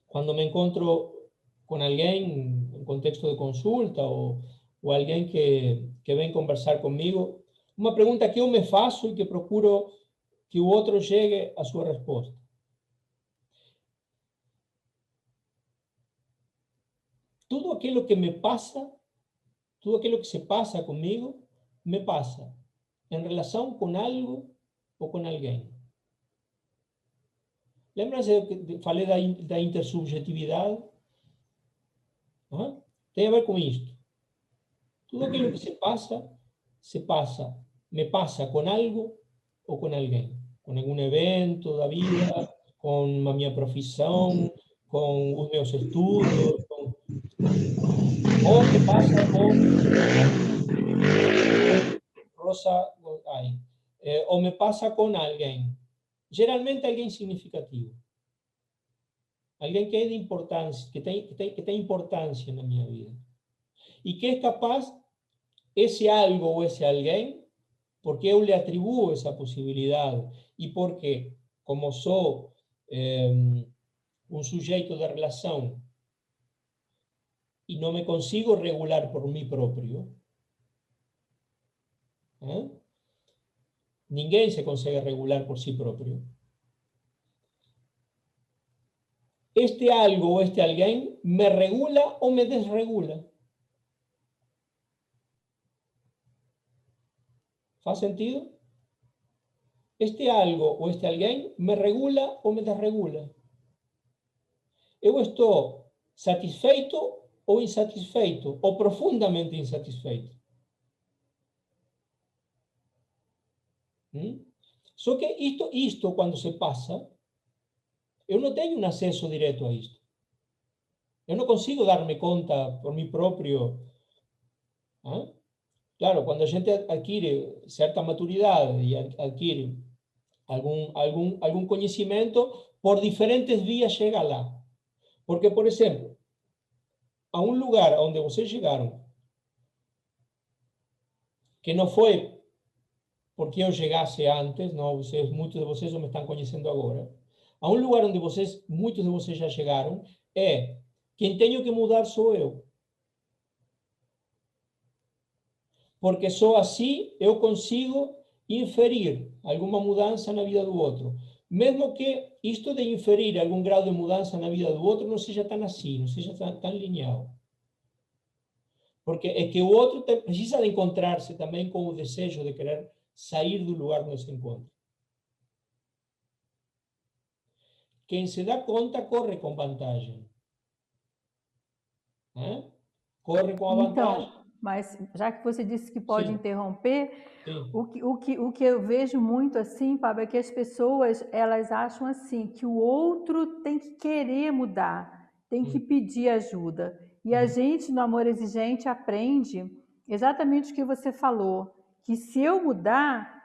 quando me encontro com alguém em contexto de consulta, ou alguém que vem conversar comigo, Uma pergunta que eu me faço e que procuro que o outro chegue à sua resposta. Tudo aquilo que me passa, tudo aquilo que se passa comigo, me passa em relação com algo ou com alguém. Lembra-se que falei da intersubjetividade? Tem a ver com isto. Tudo aquilo que se passa, me passa com algo ou com alguém. Com algum evento da vida, com a minha profissão, com os meus estudos, ou me passa com Rosa, ou me passa com alguém. Geralmente alguém significativo. Alguém que é de importância, que tem importância na minha vida. E que é capaz, esse algo ou esse alguém, porque eu lhe atribuo essa possibilidade e porque, como sou um sujeito de relação e não me consigo regular por mim próprio, ninguém se consegue regular por si próprio. Este algo ou este alguém me regula ou me desregula. ¿Faz sentido? Este algo ou este alguém me regula ou me desregula. Eu estou satisfeito ou insatisfeito, ou profundamente insatisfeito. Só que isto quando se passa, eu não tenho um acesso direto a isto. Eu não consigo dar-me conta por mim próprio. Claro, quando a gente adquire certa maturidade e adquire algum conhecimento, por diferentes vias chega lá. Porque, por exemplo, a um lugar onde vocês chegaram, que não foi porque eu chegasse antes, não, muitos de vocês não me estão conhecendo agora, a um lugar onde muitos de vocês já chegaram, quem tenho que mudar sou eu. Porque só assim eu consigo inferir alguma mudança na vida do outro. Mesmo que isto de inferir algum grau de mudança na vida do outro não seja tão assim, não seja tão linear. Porque é que o outro precisa de encontrar-se também com o desejo de querer sair do lugar onde se encontra. Quem se dá conta corre com vantagem. Corre com a vantagem. Então, mas já que você disse que pode interromper, Sim. o que eu vejo muito assim, Pablo, é que as pessoas, elas acham assim, que o outro tem que querer mudar, tem que pedir ajuda. E a gente, no Amor Exigente, aprende exatamente o que você falou, que se eu mudar,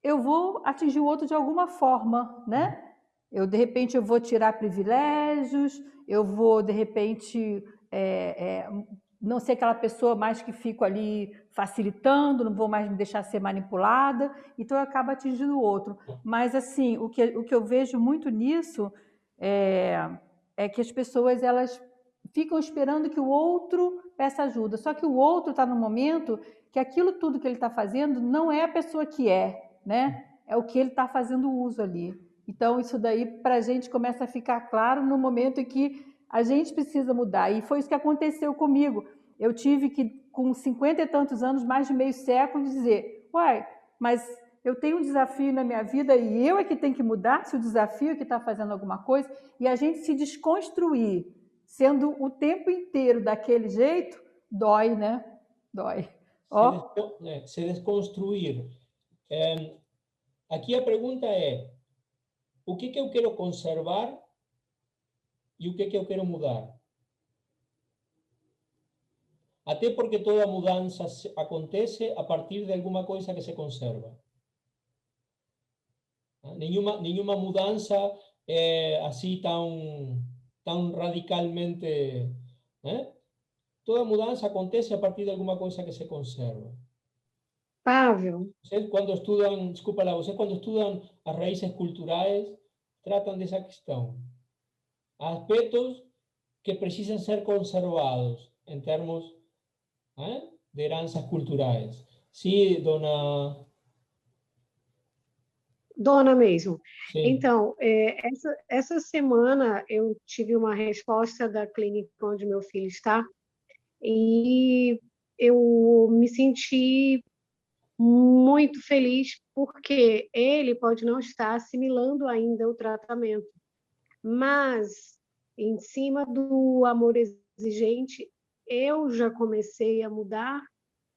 eu vou atingir o outro de alguma forma, né? De repente, eu vou tirar privilégios, eu vou, de repente, não ser aquela pessoa mais que fico ali facilitando, não vou mais me deixar ser manipulada, então eu acabo atingindo o outro. Mas, assim, o que eu vejo muito nisso é que as pessoas, elas ficam esperando que o outro peça ajuda, só que o outro está no momento que aquilo tudo que ele está fazendo não é a pessoa que né? É o que ele está fazendo uso ali. Então, isso daí, para a gente, começa a ficar claro no momento em que a gente precisa mudar. E foi isso que aconteceu comigo. Eu tive que, com 50 e tantos anos, mais de meio século, dizer, mas eu tenho um desafio na minha vida e eu é que tenho que mudar, se o desafio é que está fazendo alguma coisa, e a gente se desconstruir, sendo o tempo inteiro daquele jeito, dói, né? Dói. Se desconstruir. Aqui a pergunta é, o que eu quero conservar e o que eu quero mudar? Até porque toda mudança acontece a partir de alguma coisa que se conserva. Nenhuma mudança é assim tão radicalmente... Toda mudança acontece a partir de alguma coisa que se conserva. Pavel. Vocês quando estudam, desculpa lá, vocês quando estudam as raízes culturais, tratam dessa questão. Aspectos que precisam ser conservados em termos de heranças culturais. Sim, dona... Dona mesmo. Sim. Então, essa semana eu tive uma resposta da clínica onde meu filho está e eu me senti muito feliz porque ele pode não estar assimilando ainda o tratamento, mas em cima do amor exigente, eu já comecei a mudar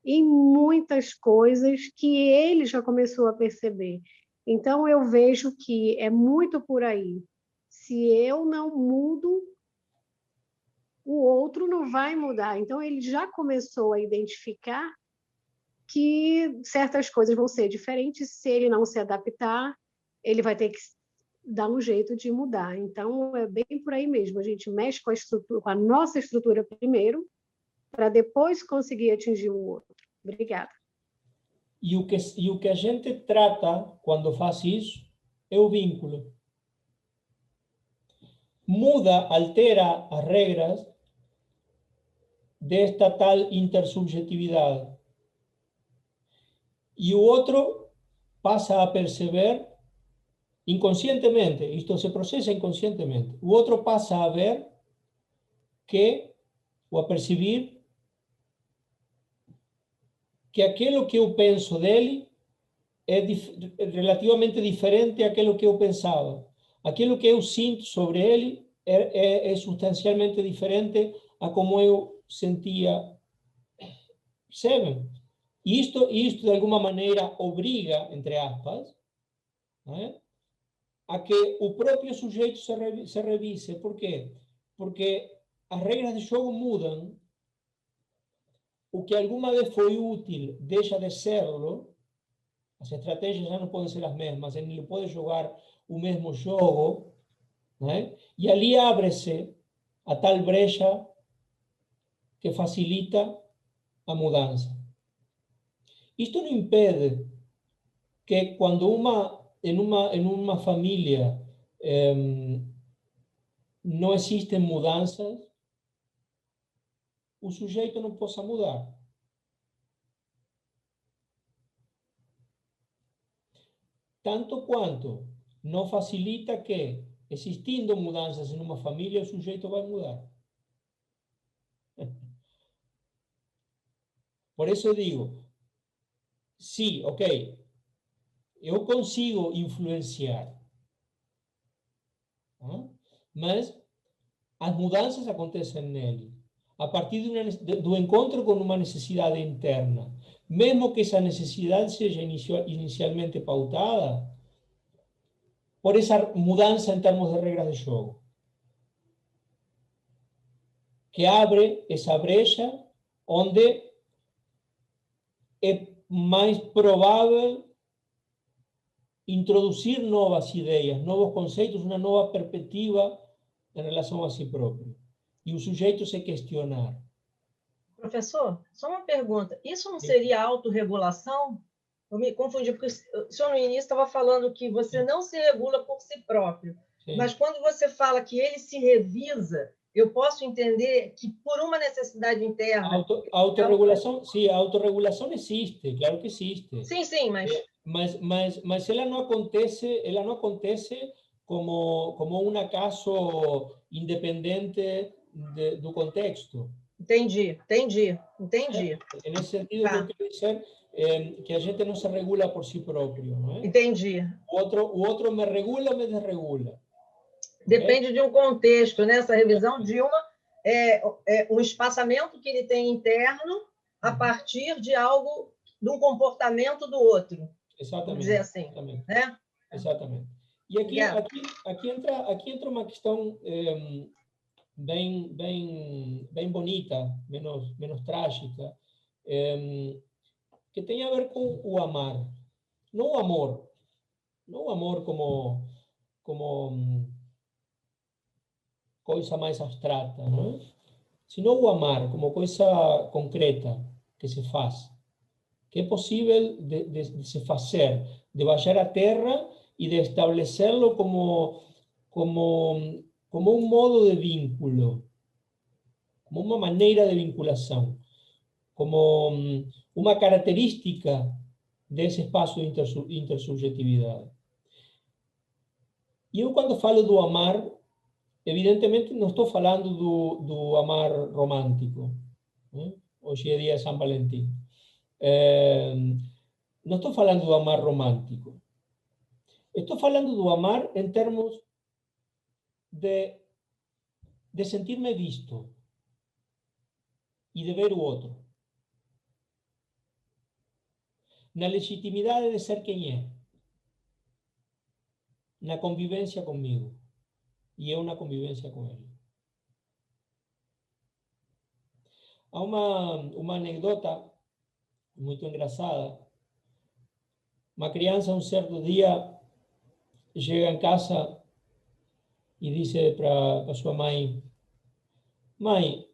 em muitas coisas que ele já começou a perceber. Então, eu vejo que é muito por aí. Se eu não mudo, o outro não vai mudar. Então, ele já começou a identificar que certas coisas vão ser diferentes. Se ele não se adaptar, ele vai ter que dar um jeito de mudar. Então, é bem por aí mesmo. A gente mexe com a estrutura, com a nossa estrutura primeiro, para depois conseguir atingir o outro. Obrigada. E o que a gente trata quando faz isso é o vínculo. Muda, altera as regras desta tal intersubjetividade. E o outro passa a perceber inconscientemente, isto se processa inconscientemente, o outro passa a ver que, ou a perceber, que aquilo que eu penso dele é relativamente diferente àquilo que eu pensava. Aquilo que eu sinto sobre ele é substancialmente diferente a como eu sentia. Percebem? E isto, de alguma maneira, obriga, entre aspas, né, a que o próprio sujeito se revise. Por quê? Porque as regras de jogo mudam. O que alguma vez foi útil deixa de serlo. As estratégias já não podem ser as mesmas. Ele não pode jogar o mesmo jogo, né? E ali abre-se a tal brecha que facilita a mudança. Isto não impede que quando em uma família não existem mudanças, o sujeito não possa mudar. Tanto quanto não facilita que, existindo mudanças em uma família, o sujeito vai mudar. Por isso eu digo, sim, ok, eu consigo influenciar, mas as mudanças acontecem nele a partir do encontro com uma necessidade interna. Mesmo que essa necessidade seja inicialmente pautada por essa mudança em termos de regras de jogo, que abre essa brecha onde é mais provável introduzir novas ideias, novos conceitos, uma nova perspectiva em relação a si próprio. E o sujeito se questionar. Professor, só uma pergunta. Isso não seria autorregulação? Eu me confundi, porque o senhor no início estava falando que você não se regula por si próprio. Sim. Mas quando você fala que ele se revisa, eu posso entender que por uma necessidade interna... Autorregulação, sim, a autorregulação existe, claro que existe. Sim, sim, mas ela não acontece como um acaso independente do contexto. Entendi. Nesse sentido, eu quero dizer que a gente não se regula por si próprio. Não é? Entendi. O outro me regula ou me desregula. Depende de um contexto, né? Essa revisão de um espaçamento que ele tem interno a partir de algo, de um comportamento do outro. Exatamente. Vamos dizer assim. Exatamente. Né? Exatamente. E aqui entra uma questão bem bonita, menos trágica, que tem a ver com o amar. Não o amor como coisa mais abstrata, não é? Sino o amar como coisa concreta que se faz, que é possível de se fazer, de baixar a terra e de estabelecerlo como um modo de vínculo, como uma maneira de vinculação. como uma característica desse espaço de intersubjetividade. E eu, quando falo do amar, evidentemente não estou falando do amar romântico, né? Hoje é dia de São Valentim. Não estou falando do amar romântico. Estou falando do amar em termos de sentir-me visto e de ver o outro. Na legitimidade de ser quem é. Na convivência comigo. E eu na convivência com ele. Há uma anedota muito engraçada. Uma criança, um certo dia, chega em casa e diz para sua mãe: mãe,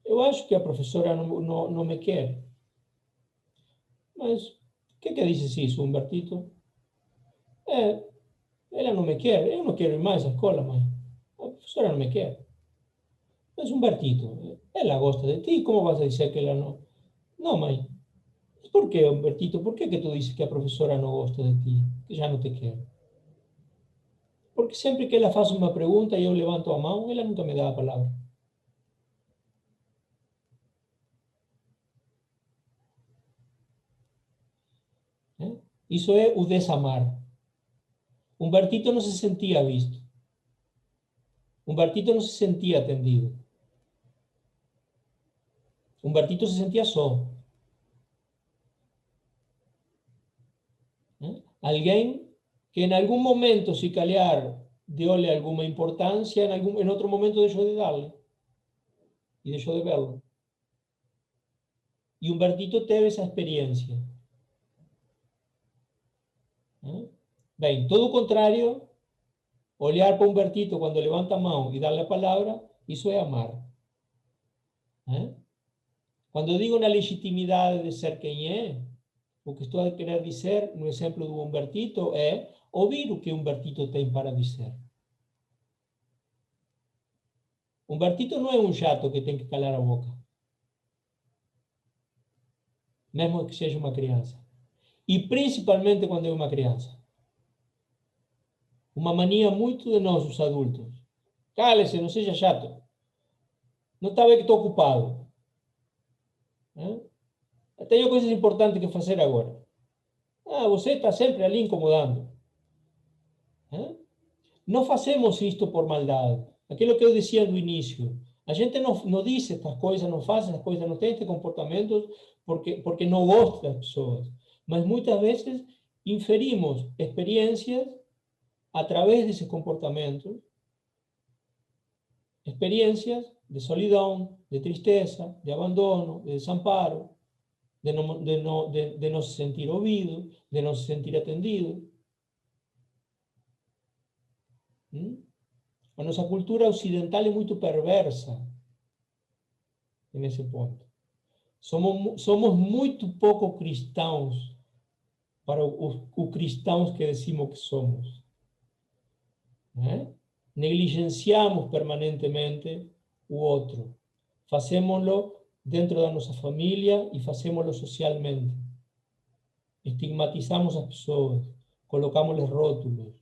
eu acho que a professora não me quer. Mas, por que dices isso, Humbertito? Ela não me quer, eu não quero ir mais à escola, mãe. A professora não me quer. Mas, Humbertito, ela gosta de ti, como vas a dizer que ela não? Não, mãe. Por que, Humbertito? Por que tu dices que a professora não gosta de ti, que já não te quer? Porque sempre que ela faz uma pergunta e eu levanto a mão, ela nunca me dá a palavra. Isso é o desamar. Humbertito não se sentia visto. Humbertito não se sentia atendido. Humbertito se sentia só. Alguém que em algum momento, se calhar, deu-lhe alguma importância, em outro momento deixou de dar-lhe. E deixou de vê-lo. E Humbertito teve essa experiência. Bem, todo o contrário, olhar para Humbertito quando levanta a mão e dar-lhe a palavra, isso é amar. Quando digo na legitimidade de ser quem é, o que estou a querer dizer, no exemplo do Humbertito, é ouvir o que Humbertito tem para dizer. Humbertito não é um chato que tem que calar a boca. Mesmo que seja uma criança. E principalmente quando é uma criança. Uma mania muito de nós, os adultos. Cale-se, não seja chato. Não está bem que estou ocupado. Tenho coisas importantes que fazer agora. Você está sempre ali incomodando. Não fazemos isto por maldade. Aquilo que eu dizia no início. A gente não diz estas coisas, não faz estas coisas, não tem estes comportamentos porque não gosta das pessoas. Mas muitas vezes inferimos experiências a través desses comportamentos, experiências de solidão, de tristeza, de abandono, de desamparo, de não se sentir ouvido, de não se sentir atendido. A nossa cultura ocidental é muito perversa nesse ponto. Somos muito pouco cristãos para os cristãos que decimos que somos. Negligenciamos permanentemente o outro. Fazemos-lo dentro da nossa família e fazemos-lo socialmente. Estigmatizamos as pessoas, colocamos-lhes rótulos.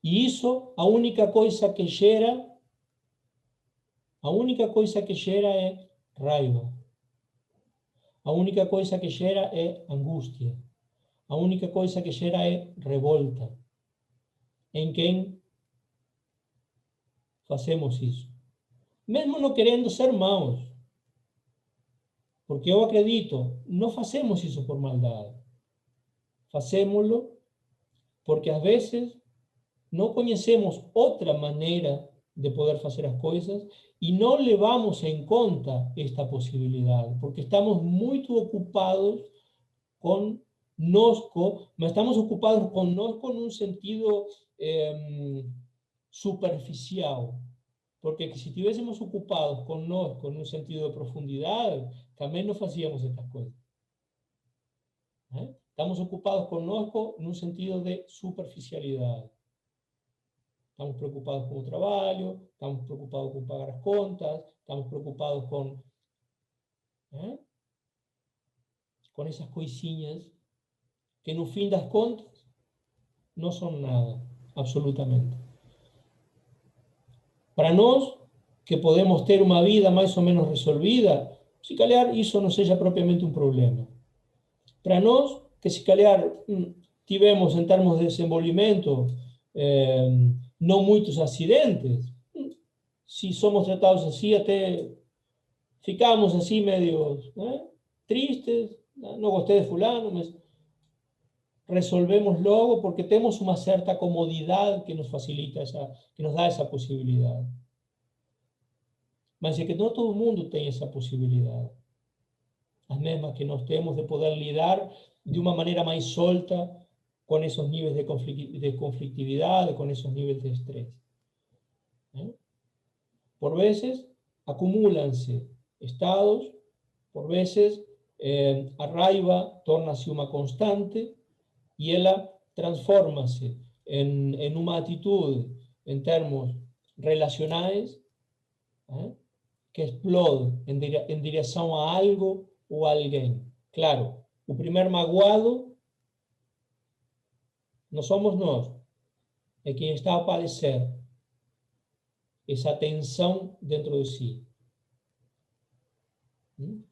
E isso, a única coisa que gera é raiva. A única coisa que gera é angústia. A única coisa que gera é revolta. Em quem fazemos isso. Mesmo não querendo ser maus. Porque eu acredito, não fazemos isso por maldade. Fazemos-lo porque às vezes não conhecemos outra maneira de poder fazer as coisas e não levamos em conta esta possibilidade, porque estamos muito ocupados conosco, mas estamos ocupados conosco num sentido superficial, porque se estivéssemos ocupados conosco num sentido de profundidade, também não fazíamos estas coisas. Estamos ocupados conosco num sentido de superficialidade. Estamos preocupados com o trabalho, estamos preocupados com pagar as contas, estamos preocupados com essas coisinhas que, no fim das contas, não são nada, absolutamente. Para nós, que podemos ter uma vida mais ou menos resolvida, se calhar isso não seja propriamente um problema. Para nós, que se calhar tivemos, em termos de desenvolvimento, não muitos acidentes, se somos tratados assim, até ficamos assim meio tristes, não gostei de fulano, mas resolvemos logo porque temos uma certa comodidade que nos facilita, que nos dá essa possibilidade. Mas é que não todo mundo tem essa possibilidade. As mesmas que nós temos de poder lidar de uma maneira mais solta com esses níveis de conflitividade, com esses níveis de estresse. Por vezes, acumulam-se estados, por vezes, a raiva torna-se uma constante e ela transforma-se em uma atitude, em termos relacionais, que explode em direção a algo ou a alguém. Claro, o primeiro magoado não somos nós, é quem está a padecer essa tensão dentro de si.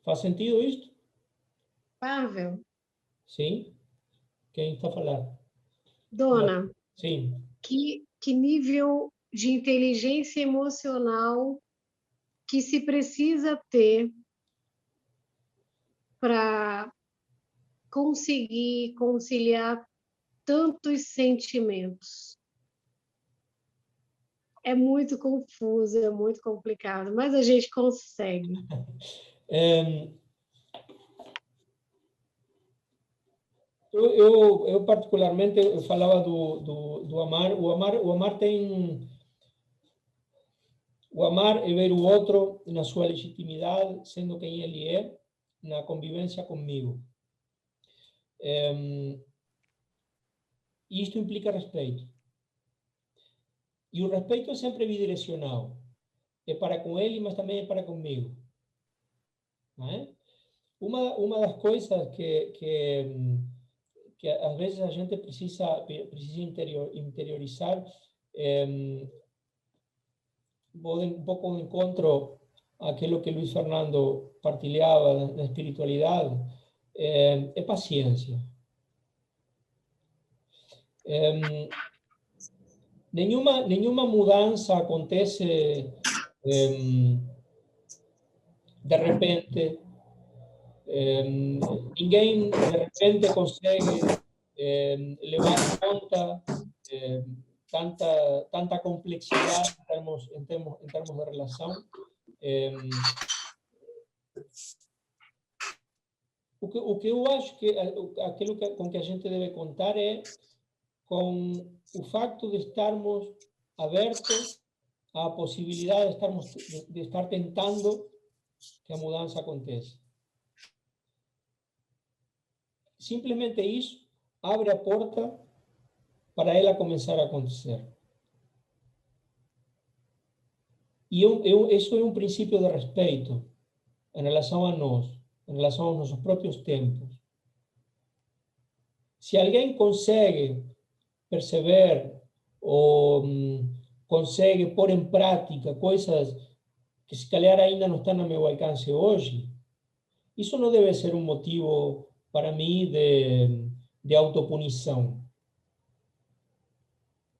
Faz sentido isto? Pavel. Sim? Quem está a falar? Dona. Sim. Que nível de inteligência emocional que se precisa ter para conseguir conciliar tantos sentimentos? É muito confuso, é muito complicado, mas a gente consegue. Eu particularmente, eu falava do amar. O amar tem... O amar é ver o outro na sua legitimidade, sendo quem ele é, na convivência comigo. Isto implica respeito. E o respeito é sempre bidirecional. É para com ele, mas também é para comigo. Não é? Uma das coisas que às vezes a gente precisa interiorizar, vou um pouco de encontro àquilo que Luiz Fernando partilhava da espiritualidade, é paciência. Nenhuma mudança acontece de repente. Ninguém de repente consegue levar em conta tanta complexidade em termos de relação. O que eu acho que aquilo com que a gente deve contar é com o facto de estarmos abertos à possibilidade de estar tentando que a mudança aconteça. Simplesmente isso abre a porta para ela começar a acontecer. E isso é um princípio de respeito em relação a nós, em relação aos nossos próprios tempos. Se alguém consegue perceber ou consegue pôr em prática coisas que se calhar ainda não estão no meu alcance hoje, isso não deve ser um motivo para mim de autopunição,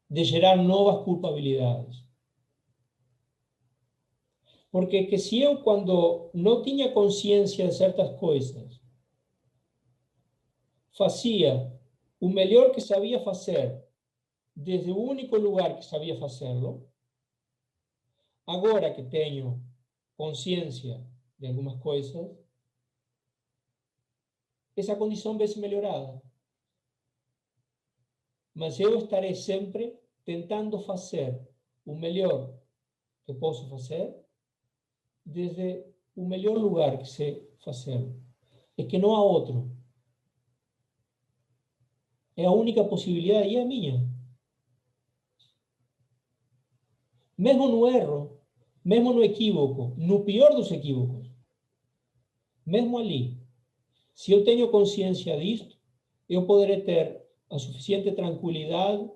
de gerar novas culpabilidades. Porque que se eu, quando não tinha consciência de certas coisas, fazia o melhor que sabia fazer, desde o único lugar que sabia fazê-lo, agora que tenho consciência de algumas coisas, essa condição vai ser melhorada. Mas eu estarei sempre tentando fazer o melhor que posso fazer desde o melhor lugar que sei fazer. É que não há outro. É a única possibilidade e é a minha. mesmo no erro, mesmo no equívoco, no pior dos equívocos, mesmo ali, se eu tenho consciência disto, eu poderei ter a suficiente tranquilidade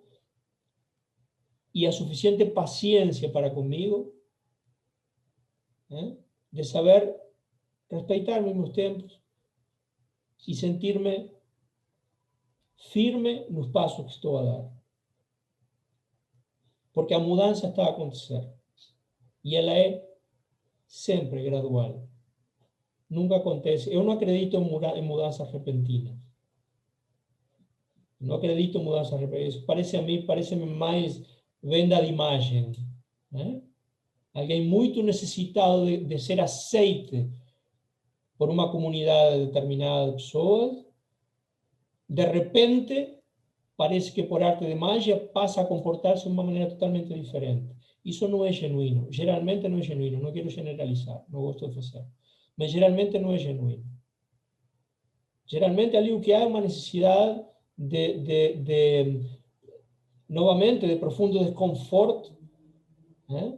e a suficiente paciência para comigo, de saber respeitar meus tempos e sentir-me firme nos passos que estou a dar. Porque a mudança está a acontecer. E ela é sempre gradual. Nunca acontece. Eu não acredito em mudanças repentinas. Não acredito em mudanças repentinas. Parece-me mais venda de imagem. Né? Alguém muito necessitado de ser aceite por uma comunidade determinada de pessoas, de repente, parece que por arte de magia passa a comportar-se de uma maneira totalmente diferente. Isso não é genuíno. Geralmente não é genuíno. Não quero generalizar. Não gosto de fazer. Mas geralmente não é genuíno. Geralmente ali o que há é uma necessidade novamente, de profundo desconforto, né?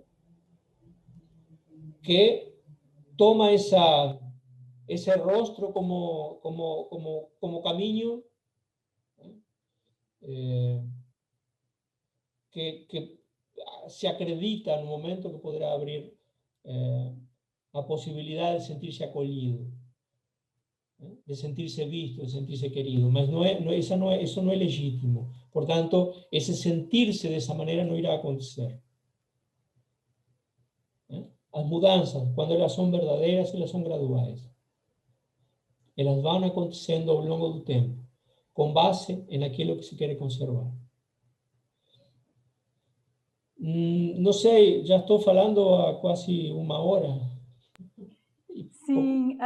Que toma esse rostro como caminho, que se acredita no momento que poderá abrir a possibilidade de sentir-se acolhido, de sentir-se visto, de sentir-se querido, mas isso não é legítimo. Portanto, esse sentir-se dessa maneira não irá acontecer. As mudanças, quando elas são verdadeiras, elas são graduais. Elas vão acontecendo ao longo do tempo, com base naquilo que se quer conservar. Não sei, já estou falando há quase 1 hora. Sim,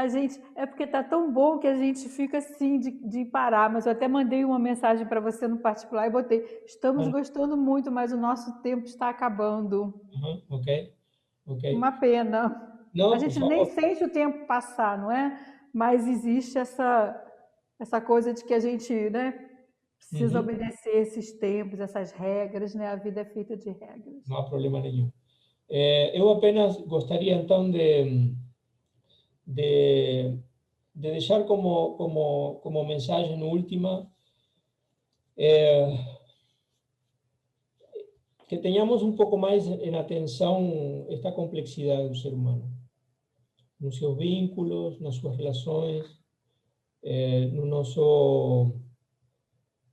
é porque está tão bom que a gente fica assim de parar, mas eu até mandei uma mensagem para você no particular e botei, estamos gostando muito, mas o nosso tempo está acabando. Ok. Uma pena. Não, a gente nem sente o tempo passar, não é? Mas existe essa coisa de que a gente, né, precisa obedecer esses tempos, essas regras, né? A vida é feita de regras. Não há problema nenhum. Eu apenas gostaria, então, de deixar como mensagem última que tenhamos um pouco mais em atenção esta complexidade do ser humano, nos seus vínculos, nas suas relações, no nosso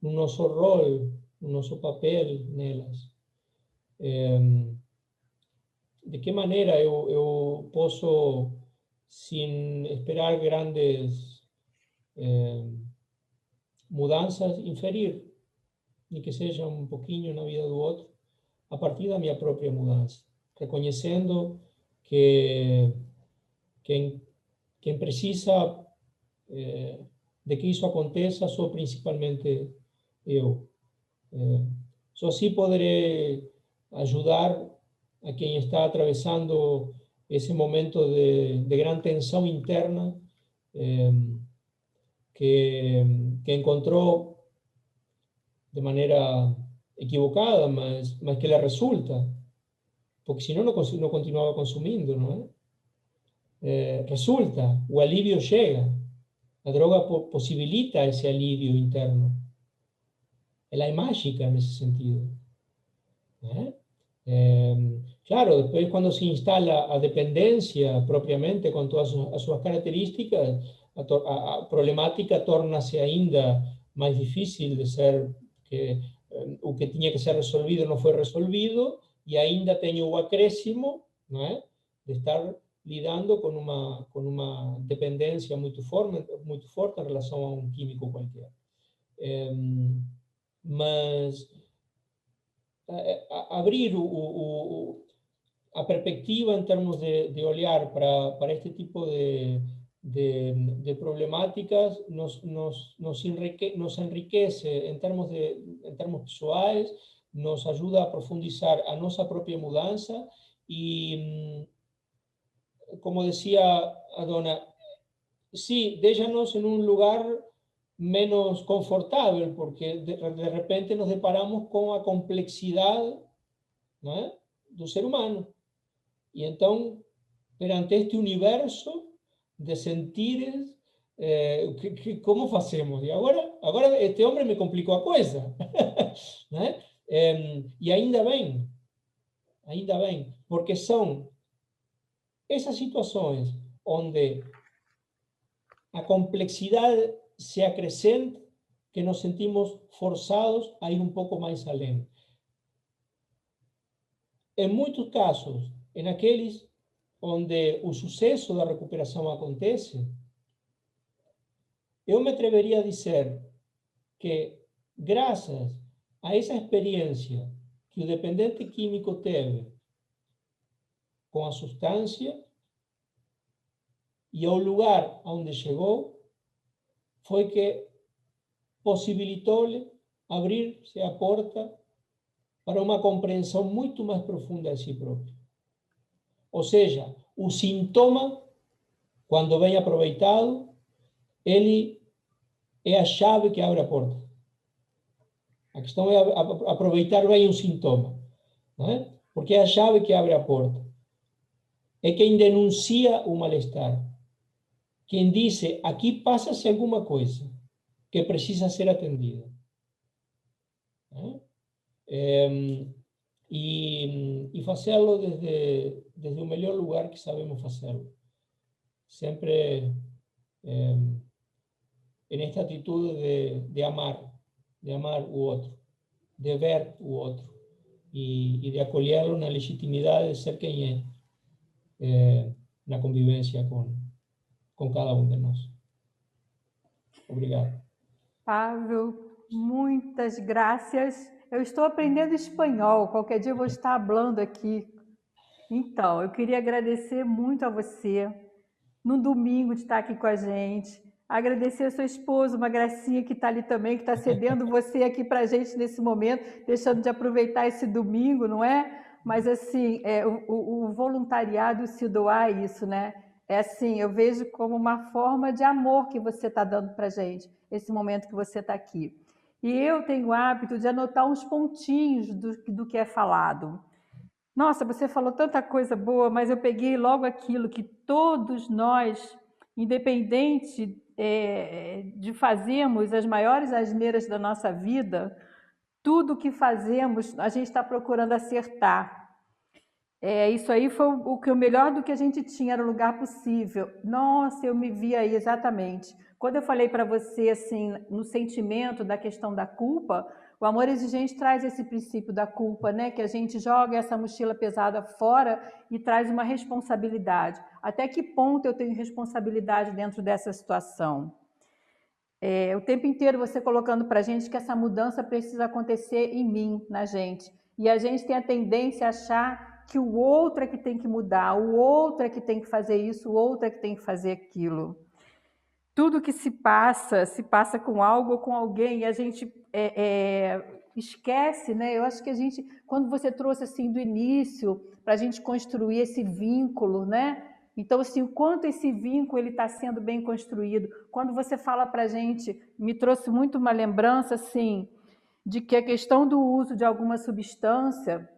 rol, no nosso papel nelas. De que maneira eu posso, sem esperar grandes mudanças, inferir, nem que seja um pouquinho na vida do outro, a partir da minha própria mudança, reconhecendo que quem precisa de que isso aconteça sou principalmente eu. Só assim poderei ajudar a quem está atravessando esse momento de gran tensão interna que encontrou de maneira equivocada, mas que lhe resulta, porque senão não continuava consumindo, não é? Resulta, o alívio chega, a droga possibilita esse alívio interno. Ela é mágica nesse sentido, né? Claro, depois quando se instala a dependência propriamente, com todas as suas características, a problemática torna-se ainda mais difícil de ser, que o que tinha que ser resolvido não foi resolvido, e ainda tenho o acréscimo, não é? De estar lidando com uma dependência muito forte em relação a um químico qualquer. Mas abrir a perspectiva em termos de olhar para este tipo de problemáticas nos enriquece em termos pessoais, nos ajuda a profundizar a nossa própria mudança e, como decía a dona, sí, déjanos en un lugar menos confortable, porque de repente nos deparamos con la complejidad, ¿no? do ser humano. E então, perante este universo de sentires, como fazemos? E agora este homem me complicou a coisa. Né? E ainda bem, porque são essas situações onde a complexidade se acrescenta que nos sentimos forçados a ir um pouco mais além. Em muitos casos, em aqueles onde o sucesso da recuperação acontece, eu me atreveria a dizer que, graças a essa experiência que o dependente químico teve com a substância e ao lugar onde chegou, foi que possibilitou-lhe abrir-se a porta para uma compreensão muito mais profunda de si próprio. Ou seja, o sintoma, quando bem aproveitado, ele é a chave que abre a porta. A questão é aproveitar bem o sintoma, não é? Porque é a chave que abre a porta. É quem denuncia o mal-estar. Quem diz, aqui passa-se alguma coisa que precisa ser atendida. E fazê-lo desde o melhor lugar que sabemos fazê-lo. Sempre nesta atitude de amar o outro, de ver o outro e de acolhê-lo na legitimidade de ser quem é, na convivência com cada um de nós. Obrigado. Pablo, muitas graças. Eu estou aprendendo espanhol, qualquer dia eu vou estar falando aqui. Então, eu queria agradecer muito a você, no domingo, de estar aqui com a gente. Agradecer a sua esposa, uma gracinha que está ali também, que está cedendo você aqui para a gente nesse momento, deixando de aproveitar esse domingo, não é? Mas, assim, o voluntariado, se doar isso, né? É assim, eu vejo como uma forma de amor que você está dando para a gente, esse momento que você está aqui. E eu tenho o hábito de anotar uns pontinhos do que é falado. Nossa, você falou tanta coisa boa, mas eu peguei logo aquilo que todos nós, independente de fazermos as maiores asneiras da nossa vida, tudo que fazemos, a gente está procurando acertar. Isso aí foi o melhor do que a gente tinha, era o lugar possível. Nossa, eu me vi aí exatamente. Quando eu falei para você, assim, no sentimento da questão da culpa, o amor exigente traz esse princípio da culpa, né? Que a gente joga essa mochila pesada fora e traz uma responsabilidade. Até que ponto eu tenho responsabilidade dentro dessa situação? O tempo inteiro você colocando para a gente que essa mudança precisa acontecer em mim, na gente. E a gente tem a tendência a achar que o outro é que tem que mudar, o outro é que tem que fazer isso, o outro é que tem que fazer aquilo. Tudo que se passa com algo ou com alguém, e a gente esquece, né? Eu acho que a gente, quando você trouxe assim do início, para a gente construir esse vínculo, né? Então, assim, o quanto esse vínculo está sendo bem construído. Quando você fala para a gente, me trouxe muito uma lembrança, assim, de que a questão do uso de alguma substância,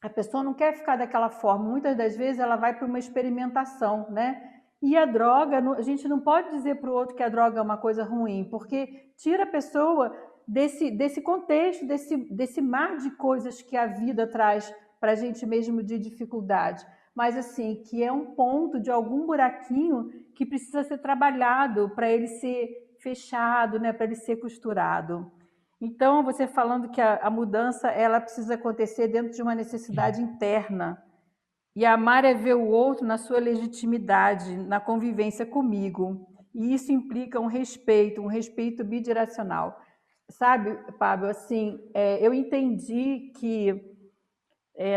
a pessoa não quer ficar daquela forma. Muitas das vezes ela vai para uma experimentação, né? E a droga, a gente não pode dizer para o outro que a droga é uma coisa ruim, porque tira a pessoa desse contexto, desse mar de coisas que a vida traz para a gente mesmo de dificuldade. Mas, assim, que é um ponto de algum buraquinho que precisa ser trabalhado para ele ser fechado, né? Para ele ser costurado. Então, você falando que a mudança ela precisa acontecer dentro de uma necessidade interna. E amar é ver o outro na sua legitimidade, na convivência comigo. E isso implica um respeito bidirecional. Sabe, Pablo, assim, eu entendi que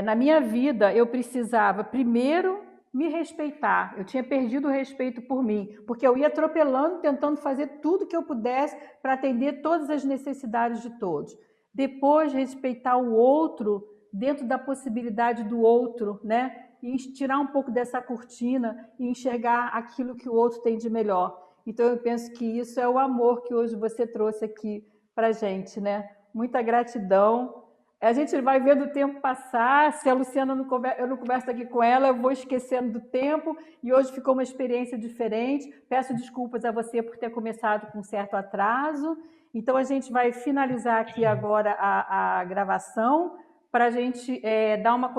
na minha vida eu precisava primeiro me respeitar. Eu tinha perdido o respeito por mim, porque eu ia atropelando, tentando fazer tudo que eu pudesse para atender todas as necessidades de todos. Depois, respeitar o outro dentro da possibilidade do outro, né? E tirar um pouco dessa cortina e enxergar aquilo que o outro tem de melhor. Então, eu penso que isso é o amor que hoje você trouxe aqui para a gente, né? Muita gratidão. A gente vai vendo o tempo passar, se a Luciana eu não converso aqui com ela, eu vou esquecendo do tempo, e hoje ficou uma experiência diferente. Peço desculpas a você por ter começado com certo atraso. Então, a gente vai finalizar aqui agora a gravação, para a gente dar uma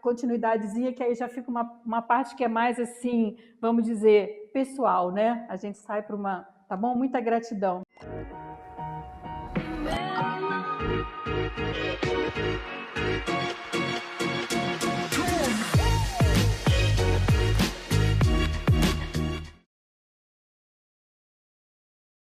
continuidadezinha, que aí já fica uma parte que é mais, assim, vamos dizer, pessoal, né? A gente sai para uma... Tá bom? Muita gratidão.